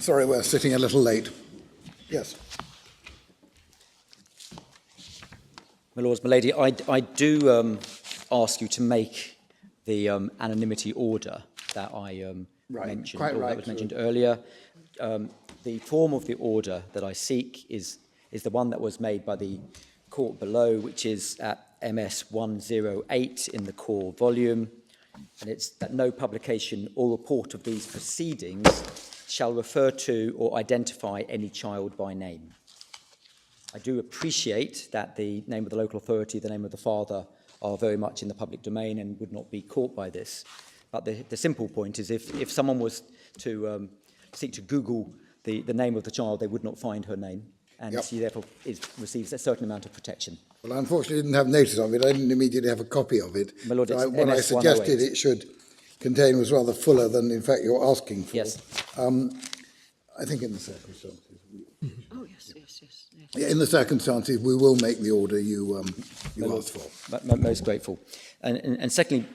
sorry, we're sitting a little late. Yes. My lords, my lady, I do ask you to make the anonymity order that I mentioned, quite right, that was mentioned earlier. The form of the order that I seek is the one that was made by the court below, which is at MS 108 in the core volume, and it's that no publication or report of these proceedings shall refer to or identify any child by name. I do appreciate that the name of the local authority, the name of the father, are very much in the public domain and would not be caught by this. But the simple point is if someone was to seek to Google the name of the child, they would not find her name, and she therefore receives a certain amount of protection. Well, unfortunately, I didn't have notice of it. I didn't immediately have a copy of it. My lord, so what I suggested it should contain was rather fuller than, in fact, you're asking for. Yes. I think in the circumstances. Oh, yes. Yeah, in the circumstances, we will make the order you asked for. Most grateful. And secondly,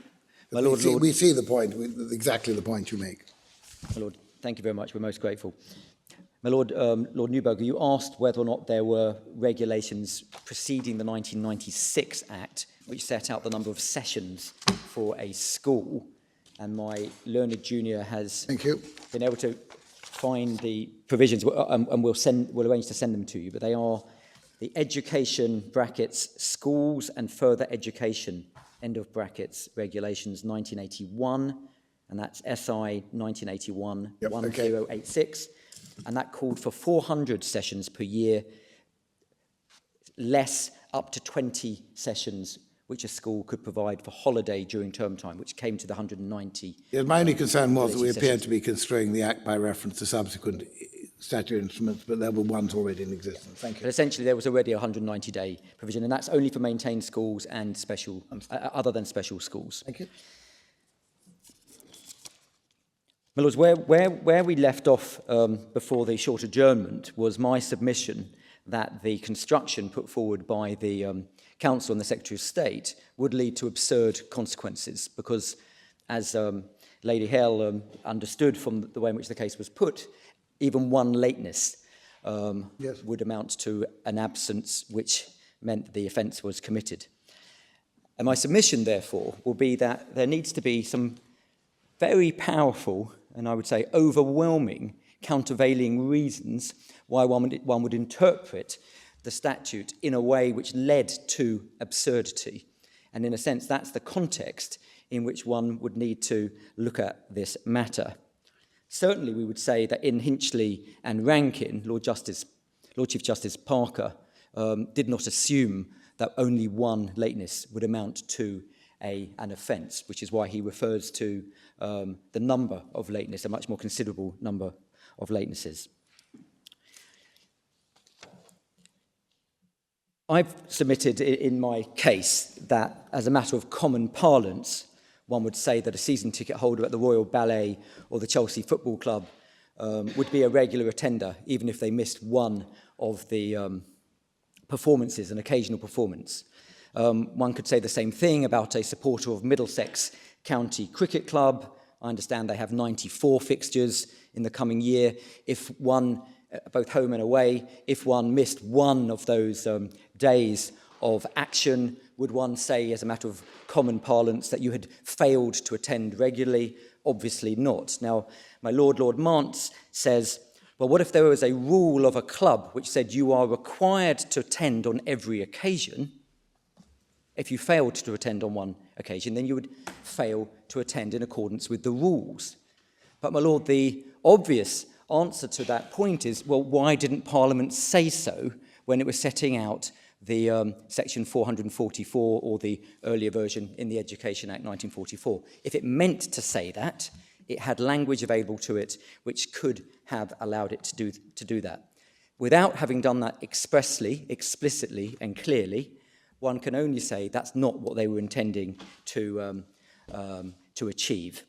my lord, we see the point, exactly the point you make. My lord, thank you very much. We're most grateful. My lord, Lord Newberger, you asked whether or not there were regulations preceding the 1996 Act which set out the number of sessions for a school, and my learned junior has been able to find the provisions, and we'll arrange to send them to you, but they are the education brackets schools and further education end of brackets regulations 1981, and that's SI 1981 1086, and that called for 400 sessions per year, less up to 20 sessions which a school could provide for holiday during term time, which came to the 190. Yeah, my only concern was that we appeared to be construing the Act by reference to subsequent statutory instruments, but there were ones already in existence. Thank you. But essentially, there was already a 190-day provision, and that's only for maintained schools and special, other than special schools. Thank you. My lords, where we left off before the short adjournment was my submission that the construction put forward by the Council and the Secretary of State would lead to absurd consequences, because as Lady Hale understood from the way in which the case was put, even one lateness would amount to an absence which meant that the offence was committed. And my submission, therefore, will be that there needs to be some very powerful, and I would say overwhelming, countervailing reasons why one would interpret the statute in a way which led to absurdity. And in a sense, that's the context in which one would need to look at this matter. Certainly, we would say that in Hinchley and Rankin, Lord Chief Justice Parker did not assume that only one lateness would amount to an offence, which is why he refers to the number of lateness, a much more considerable number of latenesses. I've submitted in my case that, as a matter of common parlance, one would say that a season ticket holder at the Royal Ballet or the Chelsea Football Club would be a regular attender, even if they missed one of the performances, an occasional performance. One could say the same thing about a supporter of Middlesex County Cricket Club. I understand they have 94 fixtures in the coming year. If one, both home and away, if one missed one of those days of action, would one say, as a matter of common parlance, that you had failed to attend regularly? Obviously not. Now, my Lord Mance says, well, what if there was a rule of a club which said you are required to attend on every occasion? If you failed to attend on one occasion, then you would fail to attend in accordance with the rules. But, my Lord, the obvious answer to that point is, well, why didn't Parliament say so when it was setting out the section 444, or the earlier version in the Education Act 1944? If it meant to say that, it had language available to it which could have allowed it to do that. Without having done that expressly, explicitly, and clearly, one can only say that's not what they were intending to achieve.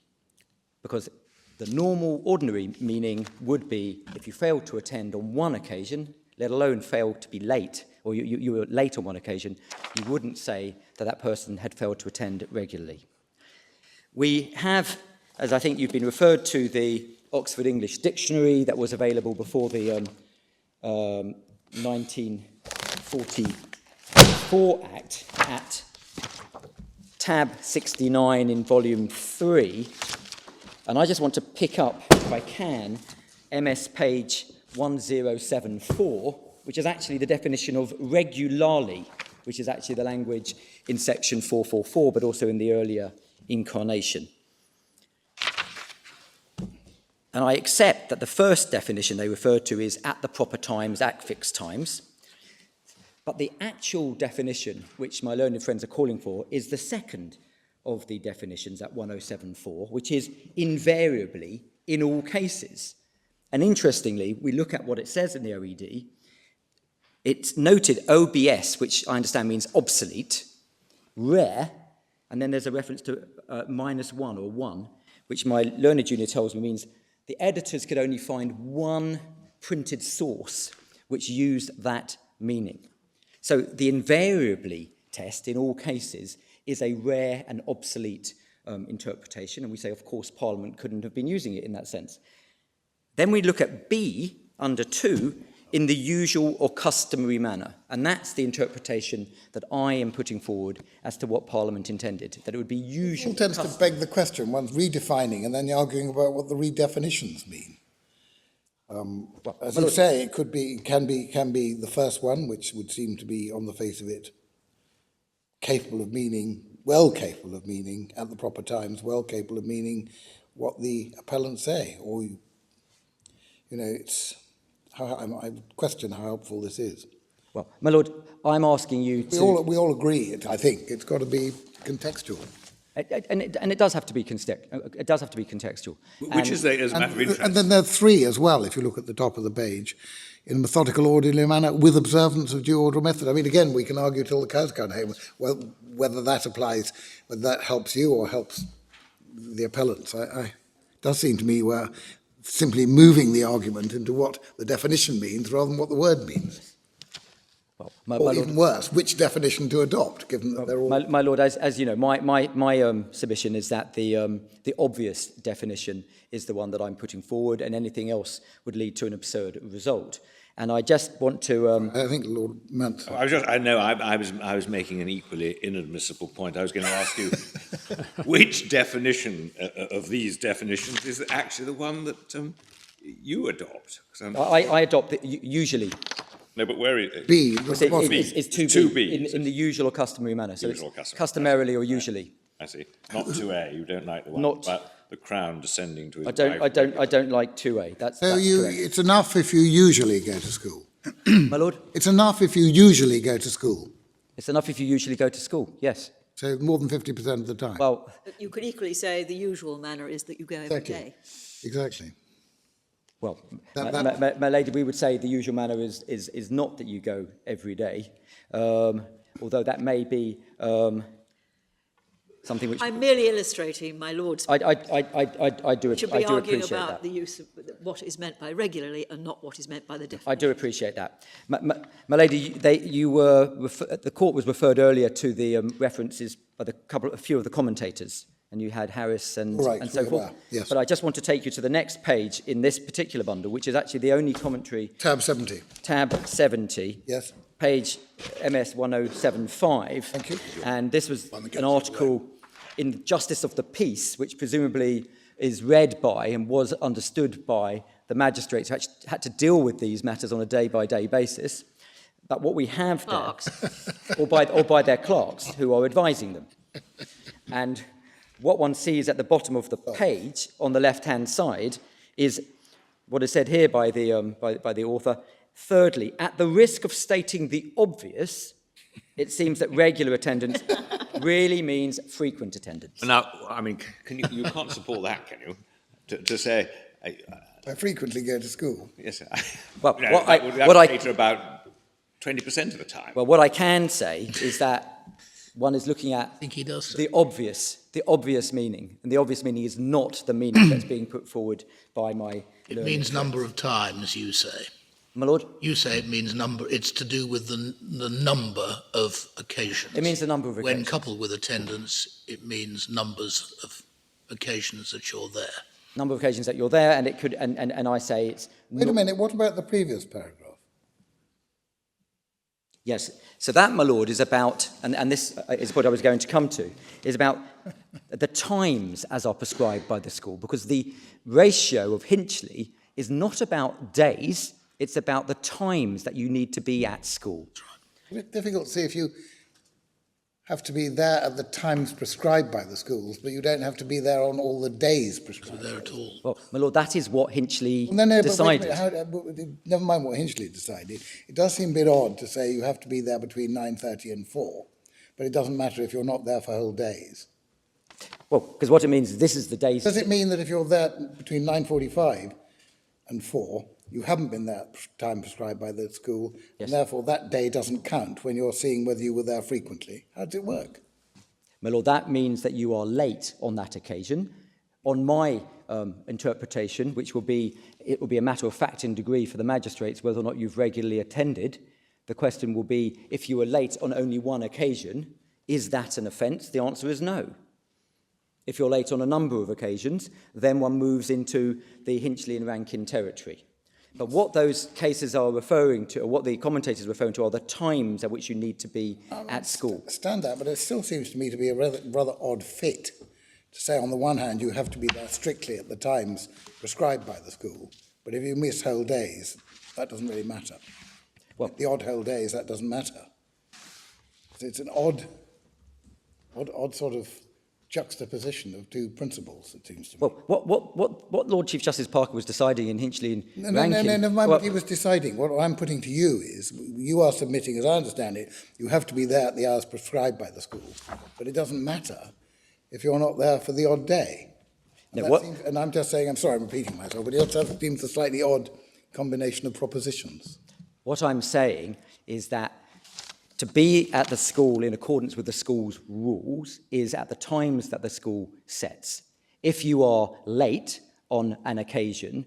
Because the normal, ordinary meaning would be, if you failed to attend on one occasion, let alone failed to be late, or you were late on one occasion, you wouldn't say that that person had failed to attend regularly. We have, as I think you've been referred to, the Oxford English Dictionary that was available before the 1944 Act at tab 69 in volume 3. And I just want to pick up, if I can, MS page 1074, which is actually the definition of regularly, which is actually the language in section 444, but also in the earlier incarnation. And I accept that the first definition they refer to is at the proper times, at fixed times. But the actual definition, which my learned friends are calling for, is the second of the definitions at 1074, which is invariably in all cases. And interestingly, we look at what it says in the OED. It's noted OBS, which I understand means obsolete, rare, and then there's a reference to -1 or 1, which my learned junior tells me means the editors could only find one printed source which used that meaning. So the invariably test in all cases is a rare and obsolete interpretation, and we say, of course, Parliament couldn't have been using it in that sense. Then we look at B, under 2, in the usual or customary manner, and that's the interpretation that I am putting forward as to what Parliament intended, that it would be usual. It tends to beg the question, one's redefining and then you're arguing about what the redefinitions mean. As you say, it can be the first one, which would seem to be, on the face of it, well capable of meaning at the proper times, well capable of meaning what the appellants say. Or, I question how helpful this is. Well, my lord, I'm asking you to... We all agree, I think, it's got to be contextual. And it does have to be contextual. Which is as a matter of interest. And then there are 3 as well, if you look at the top of the page, in a methodical, orderly manner, with observance of due order or method. I mean, again, we can argue till the cows come home, well, whether that applies, whether that helps you or helps the appellants. It does seem to me we're simply moving the argument into what the definition means rather than what the word means. Well, or even worse, which definition to adopt, given that they're all... My lord, as you know, my submission is that the obvious definition is the one that I'm putting forward, and anything else would lead to an absurd result. And I just want to... I think Lord meant... I was making an equally inadmissible point. I was going to ask you which definition of these definitions is actually the one that you adopt? I adopt usually. No, but where is it? B. It's 2B. In the usual or customary manner. So Usual it's customary. customarily or usually. I see. Not 2A. You don't like the one about the crown descending to his wife. I don't like 2A. That's correct. It's enough if you usually go to school. My lord? It's enough if you usually go to school. It's enough if you usually go to school, yes. So more than 50% of the time. Well, you could equally say the usual manner is that you go every day. Exactly. Well, my lady, we would say the usual manner is not that you go every day, although that may be something which... I'm merely illustrating my lord's... I do should be arguing appreciate about that. the use of what is meant by regularly and not what is meant by the definition. I do appreciate that. My lady, the court was referred earlier to the references by a few of the commentators, and you had Harris and so forth. Yes. But I just want to take you to the next page in this particular bundle, which is actually the only commentary. Tab 70. Tab 70. Yes. Page MS 1075. Thank you. And this was an article in Justice of the Peace, which presumably is read by and was understood by the magistrates who actually had to deal with these matters on a day-by-day basis. But what we have there, or by their clerks who are advising them. And what one sees at the bottom of the page on the left-hand side is what is said here by the author. Thirdly, at the risk of stating the obvious, it seems that regular attendance really means frequent attendance. Now, I mean, you can't support that, can you? To say... I frequently go to school. Yes. Well, that would cater about 20% of the time. Well, what I can say is that one is looking at the obvious meaning, and the obvious meaning is not the meaning that's being put forward by my... It means number of times, you say. My lord? You say it means number. It's to do with the number of occasions. It means the number of occasions. When coupled with attendance, it means numbers of occasions that you're there. number of occasions that you're there, and it could, and I say it's Wait a minute, what about the previous paragraph? yes. So that, my lord, is about, and this is what I was going to come to, is about the times as are prescribed by the school, because the ratio of Hinchley is not about days, it's about the times that you need to be at school. It's difficult to see if you have to be there at the times prescribed by the schools, but you don't have to be there on all the days prescribed. There at all. Well, my lord, that is what Hinchley No, but wait a decided. minute, never mind what Hinchley decided. It does seem a bit odd to say you have to be there between 9:30 and 4, but it doesn't matter if you're not there for whole days. Well, because what it means is this is the days. Does it mean that if you're there between 9:45 and 4, you haven't been there at time prescribed by the school, Yes. and therefore that day doesn't count when you're seeing whether you were there frequently? How does it work? My lord, that means that you are late on that occasion. On my interpretation, which will be, it will be a matter of fact in degree for the magistrates whether or not you've regularly attended, the question will be, if you were late on only one occasion, is that an offence? The answer is no. If you're late on a number of occasions, then one moves into the Hinchley and Rankin territory. But what those cases are referring to, or what the commentators are referring to, are the times at which you need to be at school. I understand that, but it still seems to me to be a rather odd fit to say on the one hand you have to be there strictly at the times prescribed by the school, but if you miss whole days, that doesn't really matter. Well- The odd whole days, that doesn't matter. It's an odd sort of juxtaposition of two principles, it seems to me. Well, what Lord Chief Justice Parker was deciding in Hinchley and No, Rankin... never mind what he was deciding. What I'm putting to you is, you are submitting, as I understand it, you have to be there at the hours prescribed by the school, but it doesn't matter if you're not there for the odd day. No, That what- seems, and I'm just saying, I'm sorry, I'm repeating myself, but it seems a slightly odd combination of propositions. What I'm saying is that to be at the school in accordance with the school's rules is at the times that the school sets. If you are late on an occasion,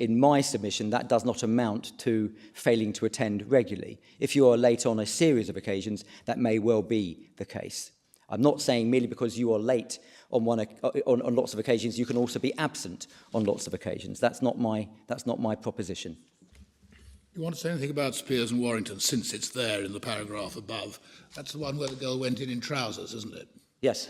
in my submission, that does not amount to failing to attend regularly. If you are late on a series of occasions, that may well be the case. I'm not saying merely because you are late on lots of occasions, you can also be absent on lots of occasions. That's not my proposition. You want to say anything about Spears and Warrington, since it's there in the paragraph above? That's the one where the girl went in trousers, isn't it? Yes.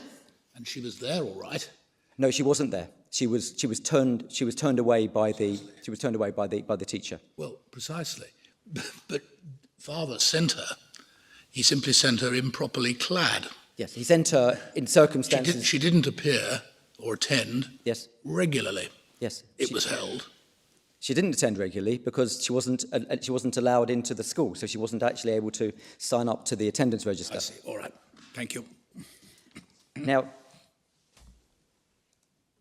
And she was there, all right. No, she wasn't there. She was turned away by the teacher. Well, precisely. But father sent her. He simply sent her improperly clad. Yes, he sent her in circumstances. She didn't appear or attend Yes, regularly. yes. It was held. She didn't attend regularly because she wasn't allowed into the school, so she wasn't actually able to sign up to the attendance register. I see. All right. Thank you. Now,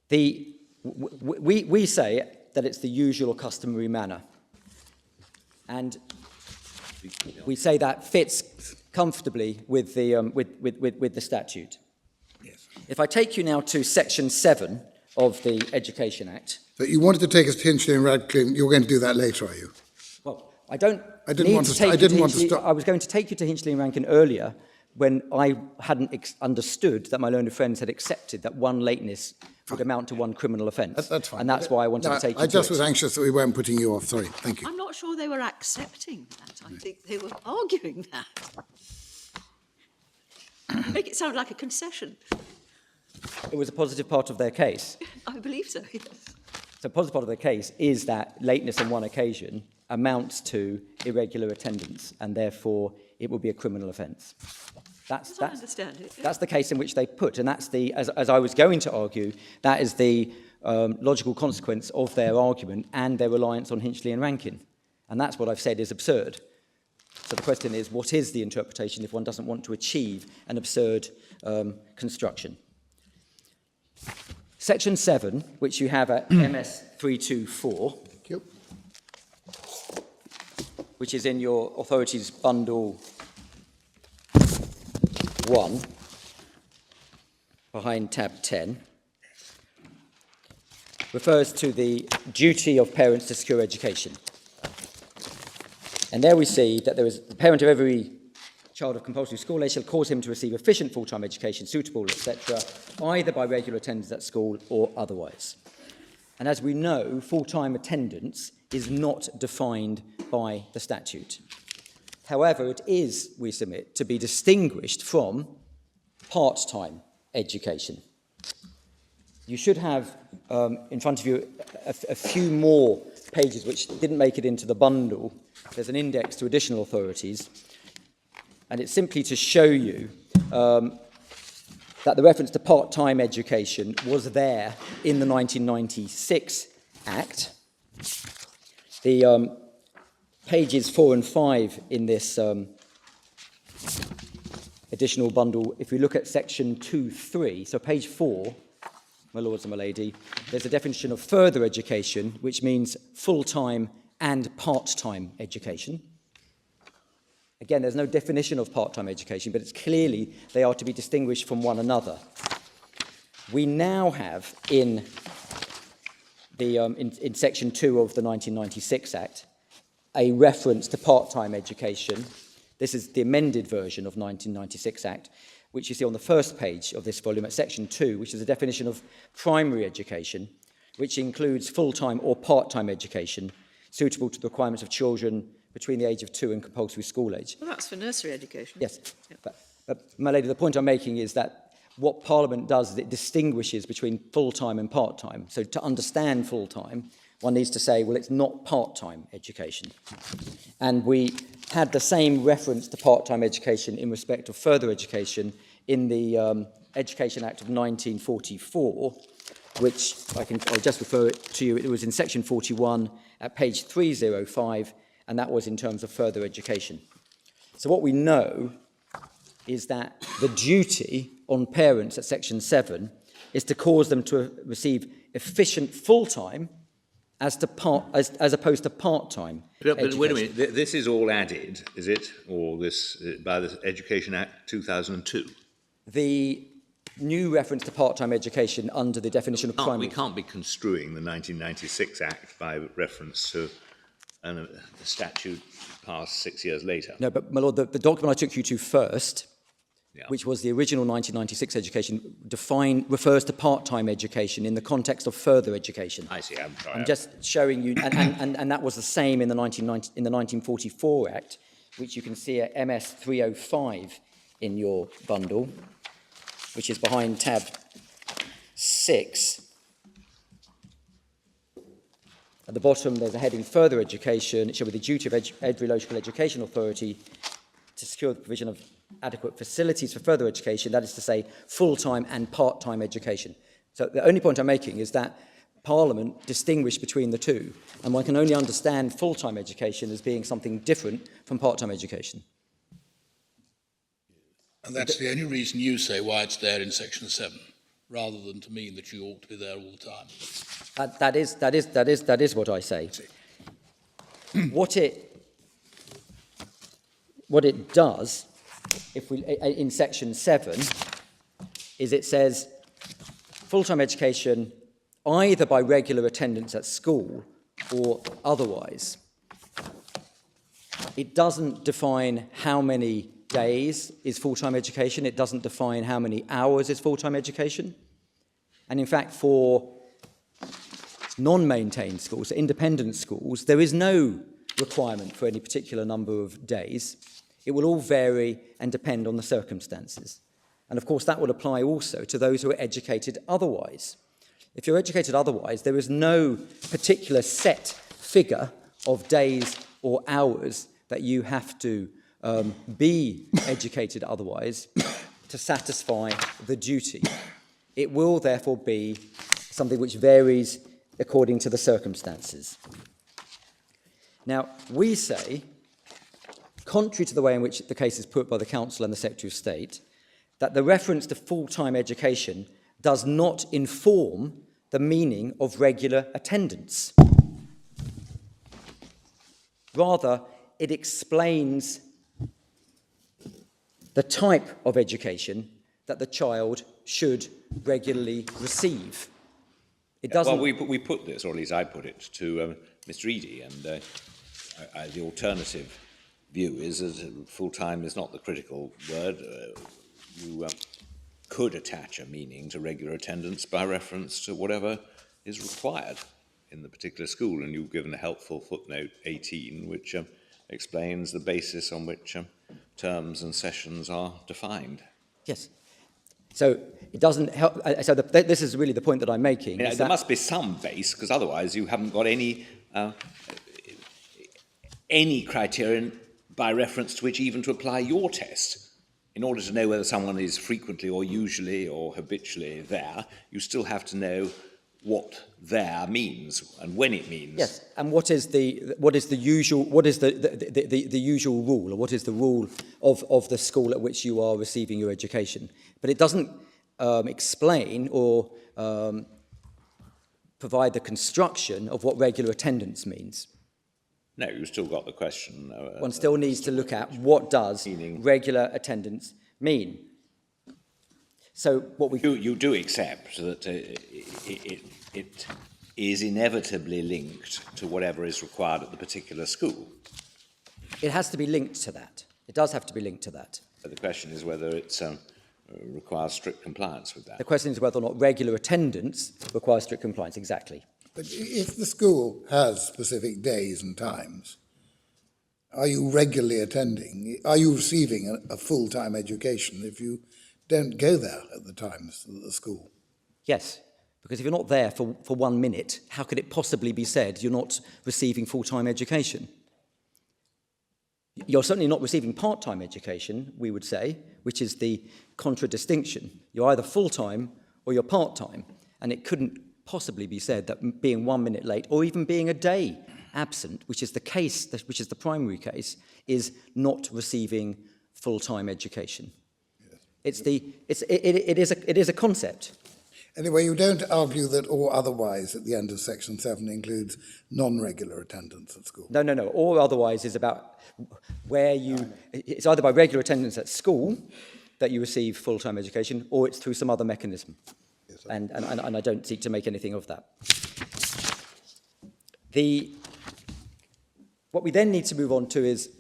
we say that it's the usual or customary manner, and we say that fits comfortably with the statute. Yes. If I take you now to Section 7 of the Education Act. So you wanted to take us to Hinchley and Radcliffe. You're going to do that later, are you? Well, I didn't want to stop. I was going to take you to Hinchley and Rankin earlier when I hadn't understood that my learned friends had accepted that one lateness would amount to one criminal offence. That's fine. And that's why I wanted to take you I just to was it. anxious that we weren't putting you off. Sorry. Thank you. I'm not sure they were accepting that. I think they were arguing that. Make it sound like a concession. It was a positive part of their case. I believe so, yes. So a positive part of their case is that lateness on one occasion amounts to irregular attendance, and therefore it will be a criminal offence. As I understand it. That's the case in which they put, and that's the, as I was going to argue, that is the logical consequence of their argument and their reliance on Hinchley and Rankin. And that's what I've said is absurd. So the question is, what is the interpretation if one doesn't want to achieve an absurd construction? Section 7, which you have at MS 324, Thank you. which is in your authorities bundle 1, behind tab 10, refers to the duty of parents to secure education. And there we see that there is the parent of every child of compulsory school age shall cause him to receive efficient full-time education, suitable, etc., either by regular attendance at school or otherwise. And as we know, full-time attendance is not defined by the statute. However, it is, we submit, to be distinguished from part-time education. You should have in front of you a few more pages which didn't make it into the bundle. There's an index to additional authorities, and it's simply to show you that the reference to part-time education was there in the 1996 Act. The pages 4 and 5 in this additional bundle, if we look at section 2.3, so page 4, my lords and my lady, there's a definition of further education, which means full-time and part-time education. Again, there's no definition of part-time education, but it's clearly they are to be distinguished from one another. We now have in section 2 of the 1996 Act a reference to part-time education. This is the amended version of 1996 Act, which you see on the first page of this volume at section 2, which is a definition of primary education, which includes full-time or part-time education suitable to the requirements of children between the age of 2 and compulsory school age. Well, that's for nursery education. Yes, but my lady, the point I'm making is that what Parliament does is it distinguishes between full-time and part-time. So to understand full-time, one needs to say, well, it's not part-time education. And we had the same reference to part-time education in respect of further education in the Education Act of 1944, which I'll just refer it to you. It was in section 41 at page 305, and that was in terms of further education. So what we know is that the duty on parents at section 7 is to cause them to receive efficient full-time as opposed to part-time But wait a minute, this is all added, is it? Or this by the Education Act 2002? The new reference to part-time education under the definition of primary... We can't be construing the 1996 Act by reference to a statute passed 6 years later. No, but my lord, the document I took you to first, Yeah. which was the original 1996 education, refers to part-time education in the context of further education. I see, I'm sorry. I'm just showing you, and that was the same in the 1944 Act, which you can see at MS 305 in your bundle, which is behind tab 6. At the bottom, there's a heading, Further Education. It shall be the duty of every local education authority to secure the provision of adequate facilities for further education, that is to say, full-time and part-time education. So the only point I'm making is that Parliament distinguished between the two, and one can only understand full-time education as being something different from part-time education. And that's the only reason you say why it's there in section 7, rather than to mean that you ought to be there all the time. That is what I say. What it does, if we in section 7, is it says full-time education either by regular attendance at school or otherwise. It doesn't define how many days is full-time education. It doesn't define how many hours is full-time education. And in fact, for non-maintained schools, independent schools, there is no requirement for any particular number of days. It will all vary and depend on the circumstances. And of course, that would apply also to those who are educated otherwise. If you're educated otherwise, there is no particular set figure of days or hours that you have to be educated otherwise to satisfy the duty. It will therefore be something which varies according to the circumstances. Now, we say, contrary to the way in which the case is put by the Council and the Secretary of State, that the reference to full-time education does not inform the meaning of regular attendance. Rather, it explains the type of education that the child should regularly receive. It doesn't... Well, we put this, or at least I put it, to Mr. Eady, and the alternative view is that full-time is not the critical word. You could attach a meaning to regular attendance by reference to whatever is required in the particular school. And you've given a helpful footnote 18, which explains the basis on which terms and sessions are defined. Yes. So it doesn't help. This is really the point that I'm making. There must be some base, because otherwise you haven't got any criterion by reference to which even to apply your test. In order to know whether someone is frequently or usually or habitually there, you still have to know what there means and when it means. Yes, and what is the usual rule, or what is the rule of the school at which you are receiving your education? But it doesn't explain or provide the construction of what regular attendance means. No, you've still got the question. One still needs to look at what does regular attendance mean. So what we you do accept that it is inevitably linked to whatever is required at the particular school. It has to be linked to that. It does have to be linked to that. But the question is whether it requires strict compliance with that. The question is whether or not regular attendance requires strict compliance. Exactly. But if the school has specific days and times, are you regularly attending? Are you receiving a full-time education if you don't go there at the times at the school? Yes, because if you're not there for 1 minute, how could it possibly be said you're not receiving full-time education? You're certainly not receiving part-time education, we would say, which is the contradistinction. You're either full-time or you're part-time, and it couldn't possibly be said that being 1 minute late or even being a day absent, which is the case, which is the primary case, is not receiving full-time education. Yes. It is a concept. Anyway, you don't argue that or otherwise at the end of Section 7 includes non-regular attendance at school? No. Or otherwise is about where you... It's either by regular attendance at school that you receive full-time education, or it's through some other mechanism. Yes, and I don't seek to make anything of that. What we then need to move on to is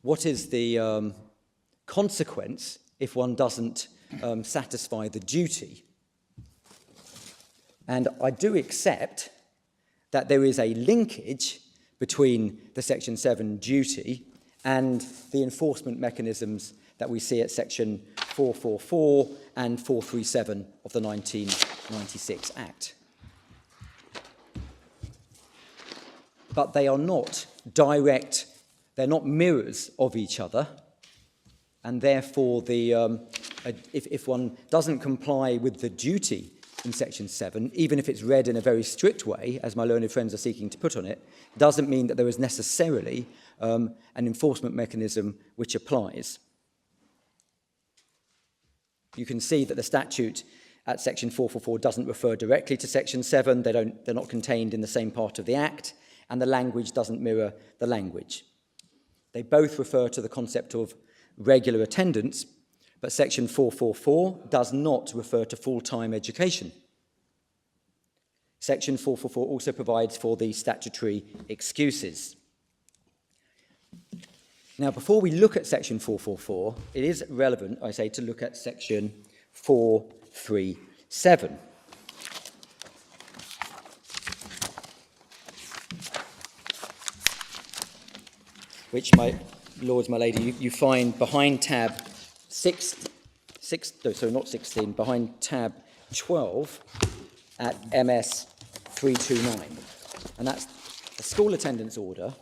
what is the consequence if one doesn't satisfy the duty. And I do accept that there is a linkage between the Section 7 duty and the enforcement mechanisms that we see at Section 444 and 437 of the 1996 Act. But they are not direct, they're not mirrors of each other, and therefore if one doesn't comply with the duty in Section 7, even if it's read in a very strict way, as my learned friends are seeking to put on it, doesn't mean that there is necessarily an enforcement mechanism which applies. You can see that the statute at Section 444 doesn't refer directly to Section 7, they're not contained in the same part of the Act, and the language doesn't mirror the language. They both refer to the concept of regular attendance, but Section 444 does not refer to full-time education. Section 444 also provides for the statutory excuses. Now, before we look at Section 444, it is relevant, I say, to look at Section 437. Which, my lords, my lady, you find behind tab 16, behind tab 12 at MS 329. And that's a school attendance order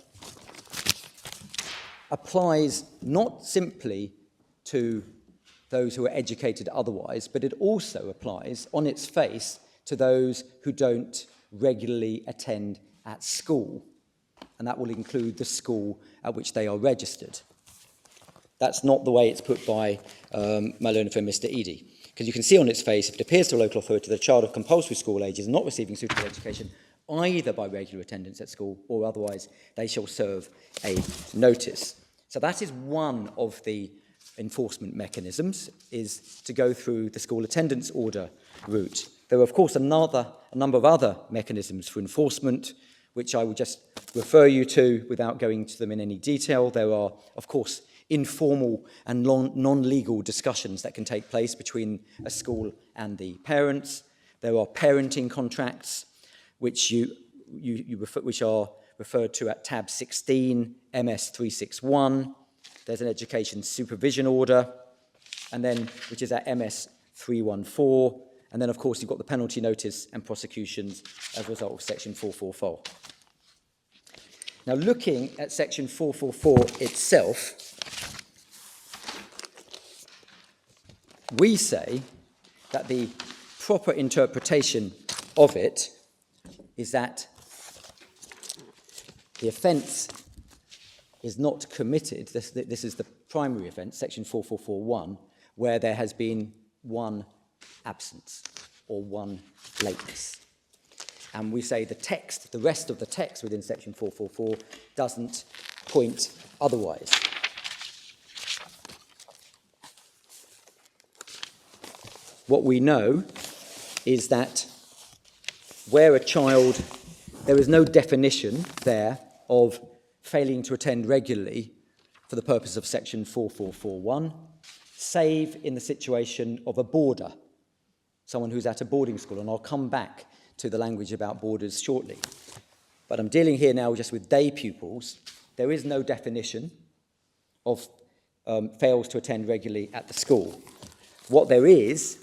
applies not simply to those who are educated otherwise, but it also applies on its face to those who don't regularly attend at school. And that will include the school at which they are registered. That's not the way it's put by my learned friend, Mr. Eadie. Because you can see on its face, if it appears to a local authority that a child of compulsory school age is not receiving suitable education, either by regular attendance at school or otherwise, they shall serve a notice. So that is one of the enforcement mechanisms, is to go through the school attendance order route. There are, of course, a number of other mechanisms for enforcement, which I will just refer you to without going into them in any detail. There are, of course, informal and non-legal discussions that can take place between a school and the parents. There are parenting contracts. which which are referred to at tab 16, MS 361. There's an education supervision order, and then which is at MS 314. And then, of course, you've got the penalty notice and prosecutions as a result of section 444. Now, looking at section 444 itself, we say that the proper interpretation of it is that the offence is not committed, this is the primary offence, section 4441, where there has been one absence or one lateness. And we say the text, the rest of the text within section 444 doesn't point otherwise. What we know is that where a child, there is no definition there of failing to attend regularly for the purpose of section 4441, save in the situation of a boarder, someone who's at a boarding school, and I'll come back to the language about boarders shortly. But I'm dealing here now just with day pupils. There is no definition of fails to attend regularly at the school. What there is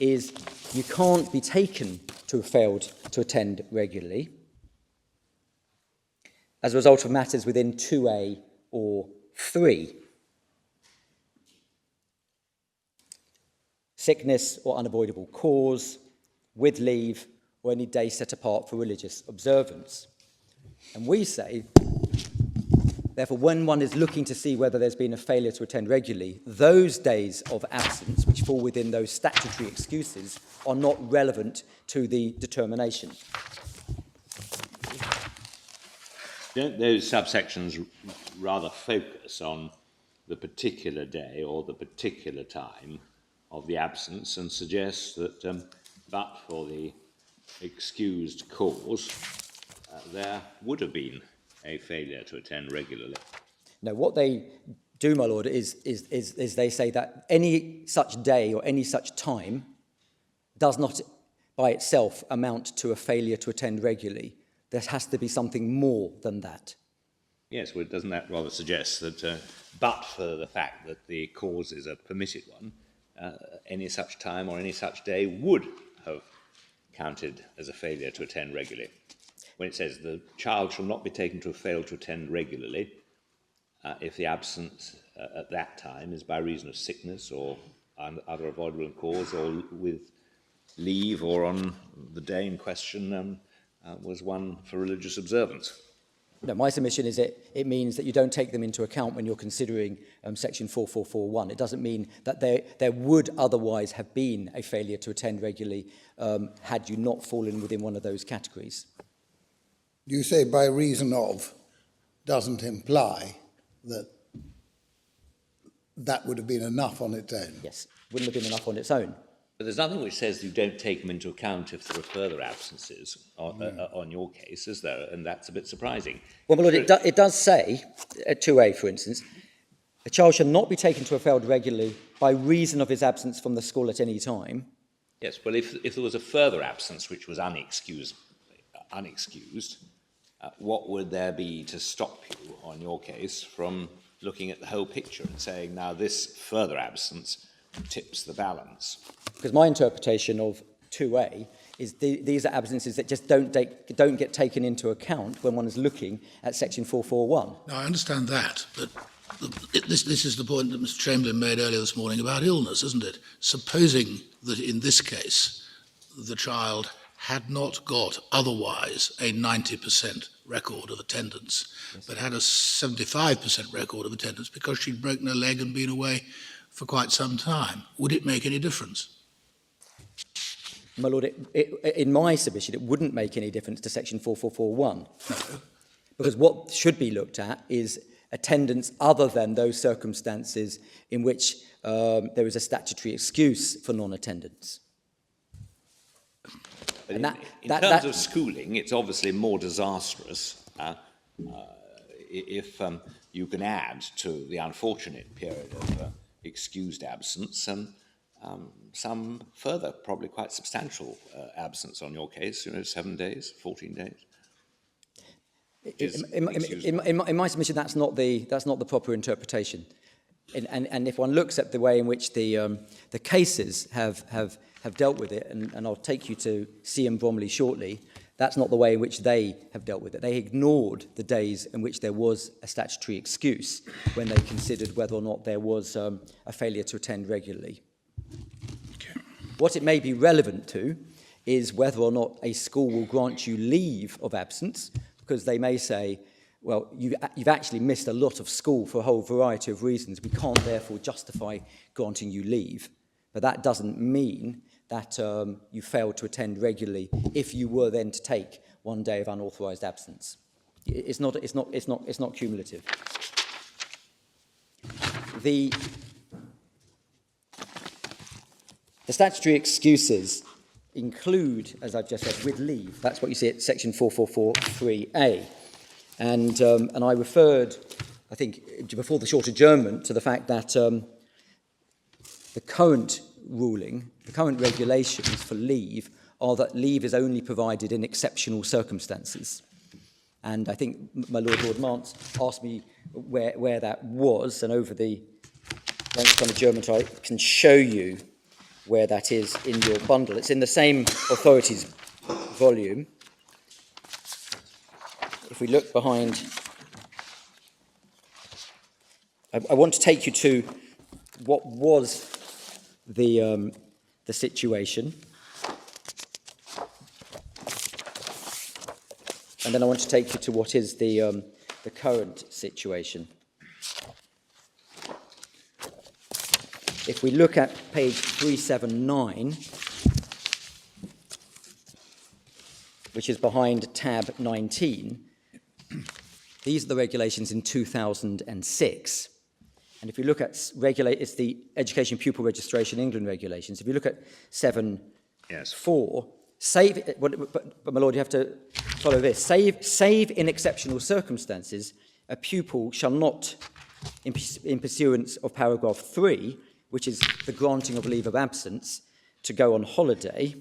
you can't be taken to have failed to attend regularly as a result of matters within 2A or 3. Sickness or unavoidable cause, with leave, or any day set apart for religious observance. And we say, therefore, when one is looking to see whether there's been a failure to attend regularly, those days of absence, which fall within those statutory excuses, are not relevant to the determination. Don't those subsections rather focus on the particular day or the particular time of the absence and suggest that but for the excused cause, there would have been a failure to attend regularly? No, what they do, my lord, is they say that any such day or any such time does not by itself amount to a failure to attend regularly. There has to be something more than that. Yes, well, doesn't that rather suggest that but for the fact that the cause is a permitted one, any such time or any such day would have counted as a failure to attend regularly? When it says the child shall not be taken to have failed to attend regularly if the absence at that time is by reason of sickness or other avoidable cause, or with leave, or on the day in question was one for religious observance. No, my submission is it means that you don't take them into account when you're considering section 4441. It doesn't mean that there would otherwise have been a failure to attend regularly had you not fallen within one of those categories. You say by reason of doesn't imply that that would have been enough on its own. Yes, wouldn't have been enough on its own. But there's nothing which says you don't take them into account if there are further absences on your case, is there? And that's a bit surprising. Well, my lord, it does say, at 2A, for instance, a child shall not be taken to have failed regularly by reason of his absence from the school at any time. Yes, well, if there was a further absence which was unexcused, what would there be to stop you, on your case, from looking at the whole picture and saying, now this further absence tips the balance? Because my interpretation of 2A is these are absences that just don't get taken into account when one is looking at section 441. Now, I understand that, but this is the point that Mr. Chamberlain made earlier this morning about illness, isn't it? Supposing that in this case the child had not got otherwise a 90% record of attendance, but had a 75% record of attendance because she'd broken her leg and been away for quite some time. Would it make any difference? My lord, in my submission, it wouldn't make any difference to section 4441. No. Because what should be looked at is attendance other than those circumstances in which there is a statutory excuse for non-attendance. In terms of schooling, it's obviously more disastrous if you can add to the unfortunate period of excused absence some further, probably quite substantial absence on your case, 7 days, 14 days. In my submission, that's not the proper interpretation. And if one looks at the way in which the cases have dealt with it, and I'll take you to C. M. Bromley shortly, that's not the way in which they have dealt with it. They ignored the days in which there was a statutory excuse when they considered whether or not there was a failure to attend regularly. Okay. What it may be relevant to is whether or not a school will grant you leave of absence, because they may say, well, you've actually missed a lot of school for a whole variety of reasons. We can't therefore justify granting you leave. But that doesn't mean that you failed to attend regularly if you were then to take 1 day of unauthorised absence. It's not cumulative. The statutory excuses include, as I've just said, with leave. That's what you see at section 4443A. And I referred, I think, before the short adjournment to the fact that the current ruling, the current regulations for leave are that leave is only provided in exceptional circumstances. And I think my Lord Mance asked me where that was, and over the length of adjournment I can show you where that is in your bundle. It's in the same authorities volume. If we look behind, I want to take you to what was the situation, and then I want to take you to what is the current situation. If we look at page 379, which is behind tab 19, these are the regulations in 2006. And if you look at it's the Education Pupil Registration England regulations. If you look at 7.4, save, but my Lord, you have to follow this. Save in exceptional circumstances, a pupil shall not, in pursuance of paragraph 3, which is the granting of leave of absence to go on holiday,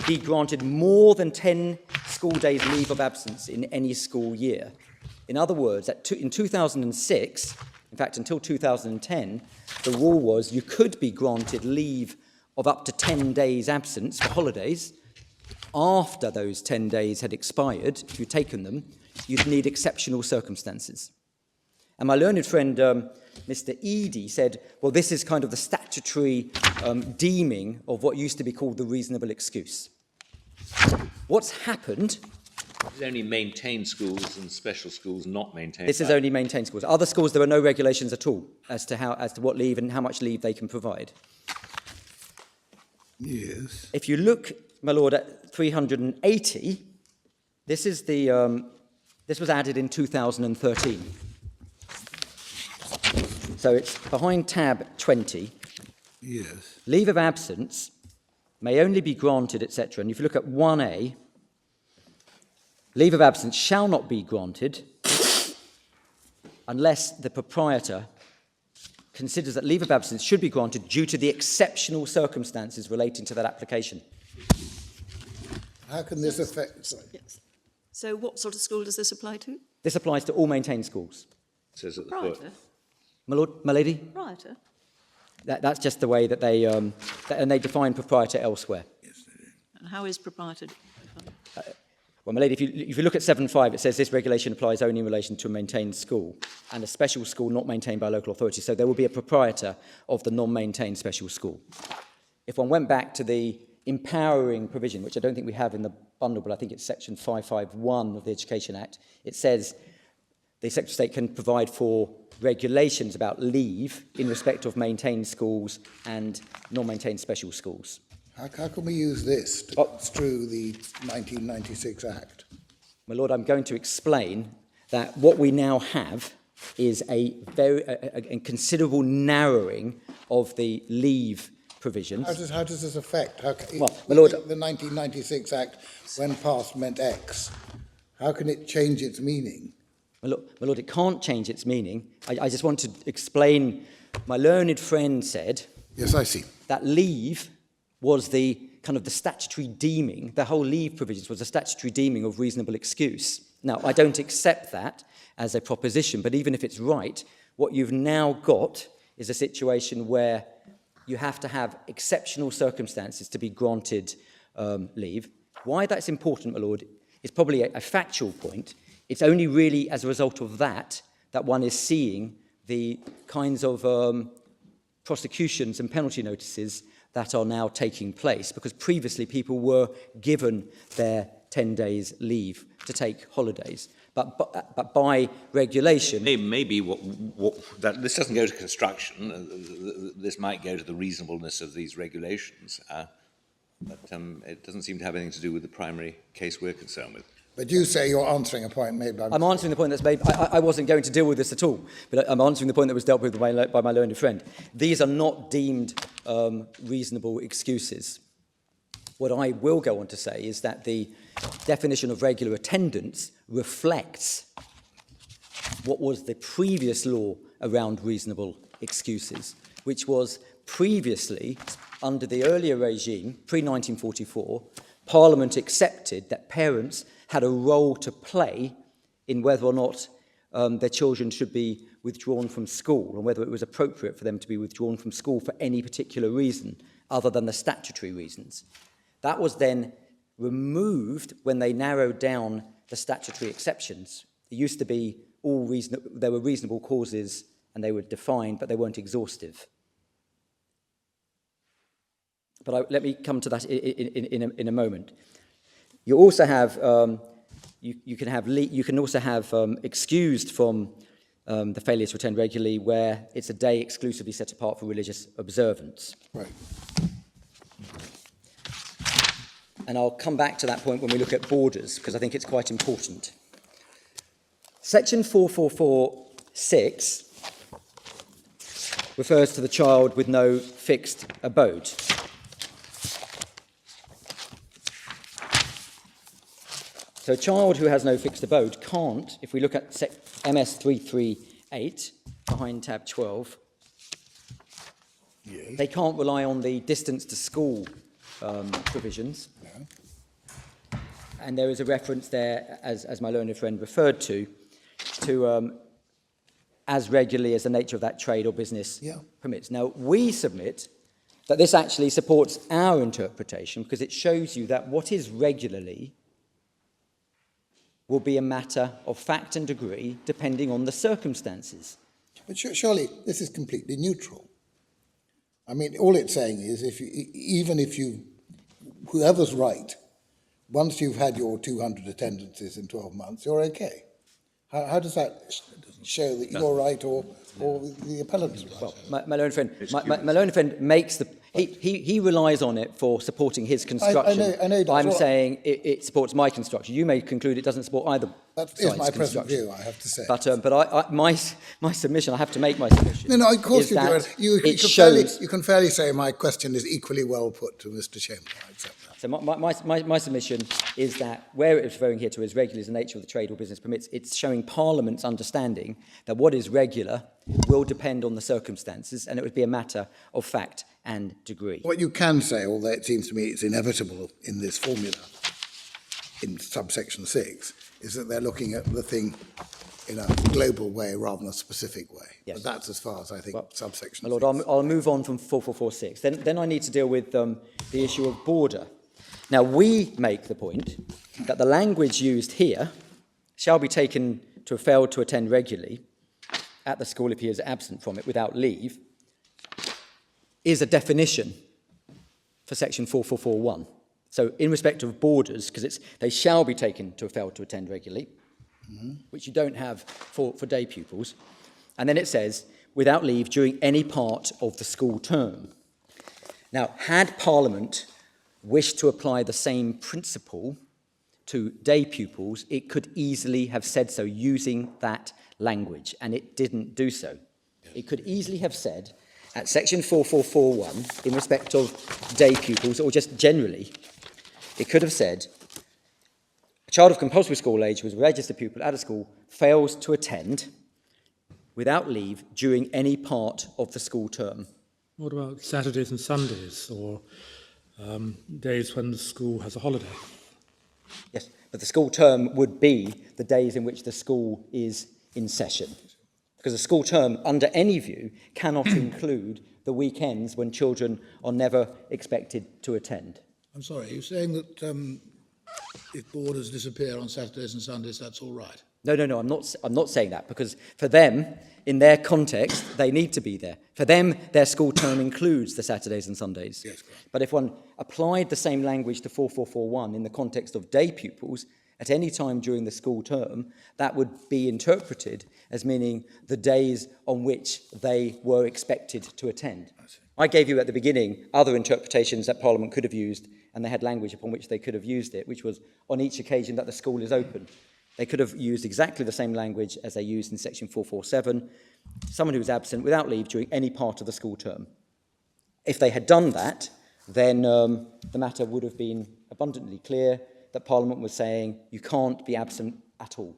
be granted more than 10 school days leave of absence in any school year. In other words, in 2006, in fact, until 2010, the rule was you could be granted leave of up to 10 days absence for holidays. After those 10 days had expired, if you'd taken them, you'd need exceptional circumstances. And my learned friend, Mr. Eadie, said, well, this is kind of the statutory deeming of what used to be called the reasonable excuse. What's happened? This is only maintained schools and special schools not maintained. This is only maintained schools. Other schools, there are no regulations at all as to what leave and how much leave they can provide. Yes. If you look, my Lord, at 380, this is this was added in 2013. So it's behind tab 20. Yes. Leave of absence may only be granted, etc. And if you look at 1A, leave of absence shall not be granted unless the proprietor considers that leave of absence should be granted due to the exceptional circumstances relating to that application. How can this affect... Sorry. Yes. So what sort of school does this apply to? This applies to all maintained schools. It says at the foot. Proprietor? My Lord, my lady? Proprietor? That's just the way that they... and they define proprietor elsewhere. And how is proprietor? Well, my lady, if you look at 7.5, it says this regulation applies only in relation to a maintained school and a special school not maintained by local authority. So there will be a proprietor of the non-maintained special school. If one went back to the empowering provision, which I don't think we have in the bundle, but I think it's section 551 of the Education Act, it says the Secretary of State can provide for regulations about leave in respect of maintained schools and non-maintained special schools. How can we use this to construe the 1996 Act? My Lord, I'm going to explain that what we now have is a considerable narrowing of the leave provisions. How does this affect? Well, my Lord, the 1996 Act, when passed, meant X. How can it change its meaning? My Lord, it can't change its meaning. I just want to explain. My learned friend said Yes, I see. That leave was the kind of the statutory deeming, the whole leave provisions was a statutory deeming of reasonable excuse. Now, I don't accept that as a proposition, but even if it's right, what you've now got is a situation where you have to have exceptional circumstances to be granted leave. Why that's important, my lord, is probably a factual point. It's only really as a result of that one is seeing the kinds of prosecutions and penalty notices that are now taking place, because previously people were given their 10 days leave to take holidays. But by regulation... Maybe this doesn't go to construction. This might go to the reasonableness of these regulations. But it doesn't seem to have anything to do with the primary case we're concerned with. But you say you're answering a point made by... I'm answering the point that's made... I wasn't going to deal with this at all, but I'm answering the point that was dealt with by my learned friend. These are not deemed reasonable excuses. What I will go on to say is that the definition of regular attendance reflects what was the previous law around reasonable excuses, which was previously, under the earlier regime, pre-1944, Parliament accepted that parents had a role to play in whether or not their children should be withdrawn from school, and whether it was appropriate for them to be withdrawn from school for any particular reason other than the statutory reasons. That was then removed when they narrowed down the statutory exceptions. It used to be there were reasonable causes and they were defined, but they weren't exhaustive. But let me come to that in a moment. You also have you can also have excused from the failure to attend regularly, where it's a day exclusively set apart for religious observance. Right. And I'll come back to that point when we look at borders, because I think it's quite important. Section 444(6) refers to the child with no fixed abode. So a child who has no fixed abode can't, if we look at MS 338, behind tab 12, Yes. they can't rely on the distance to school provisions. No. And there is a reference there, as my learned friend referred to as regularly as the nature of that trade or business permits. Now, we submit that this actually supports our interpretation, because it shows you that what is regularly will be a matter of fact and degree depending on the circumstances. But surely this is completely neutral. I mean, all it's saying is, whoever's right, once you've had your 200 attendances in 12 months, you're okay. How does that show that you're right or the appellant's right? Well, my learned friend makes the... He relies on it for supporting his construction. I know he does. I'm saying it supports my construction. You may conclude it doesn't support either That side's is my present construction. view, I have to say. But my submission, I have to make my submission. No, of course is you do. that And you can fairly say my question is equally well put to Mr. Chamberlain. I accept that. So my submission is that where it's referring here to as regular as the nature of the trade or business permits, it's showing Parliament's understanding that what is regular will depend on the circumstances, and it would be a matter of fact and degree. What you can say, although it seems to me it's inevitable in this formula, in subsection 6, is that they're looking at the thing in a global way rather than a specific way. Yes. But that's as far as I think subsection My Lord, 6. I'll move on from 4446. Then I need to deal with the issue of border. Now, we make the point that the language used here, shall be taken to have failed to attend regularly at the school if he is absent from it without leave, is a definition for section 4441. So in respect of borders, because they shall be taken to have failed to attend regularly, which you don't have for day pupils. And then it says, without leave during any part of the school term. Now, had Parliament wished to apply the same principle to day pupils, it could easily have said so using that language, and it didn't do so. It could easily have said, at section 4441, in respect of day pupils, or just generally, it could have said, a child of compulsory school age who is a registered pupil at a school fails to attend without leave during any part of the school term. What about Saturdays and Sundays, or days when the school has a holiday? Yes, but the school term would be the days in which the school is in session. Because a school term, under any view, cannot include the weekends when children are never expected to attend. I'm sorry, are you saying that if boarders disappear on Saturdays and Sundays, that's all right? No, I'm not saying that, because for them, in their context, they need to be there. For them, their school term includes the Saturdays and Sundays. Yes, correct. But if one applied the same language to 4441 in the context of day pupils, at any time during the school term, that would be interpreted as meaning the days on which they were expected to attend. I gave you at the beginning other interpretations that Parliament could have used, and they had language upon which they could have used it, which was on each occasion that the school is open. They could have used exactly the same language as they used in section 447, someone who was absent without leave during any part of the school term. If they had done that, then the matter would have been abundantly clear that Parliament was saying you can't be absent at all.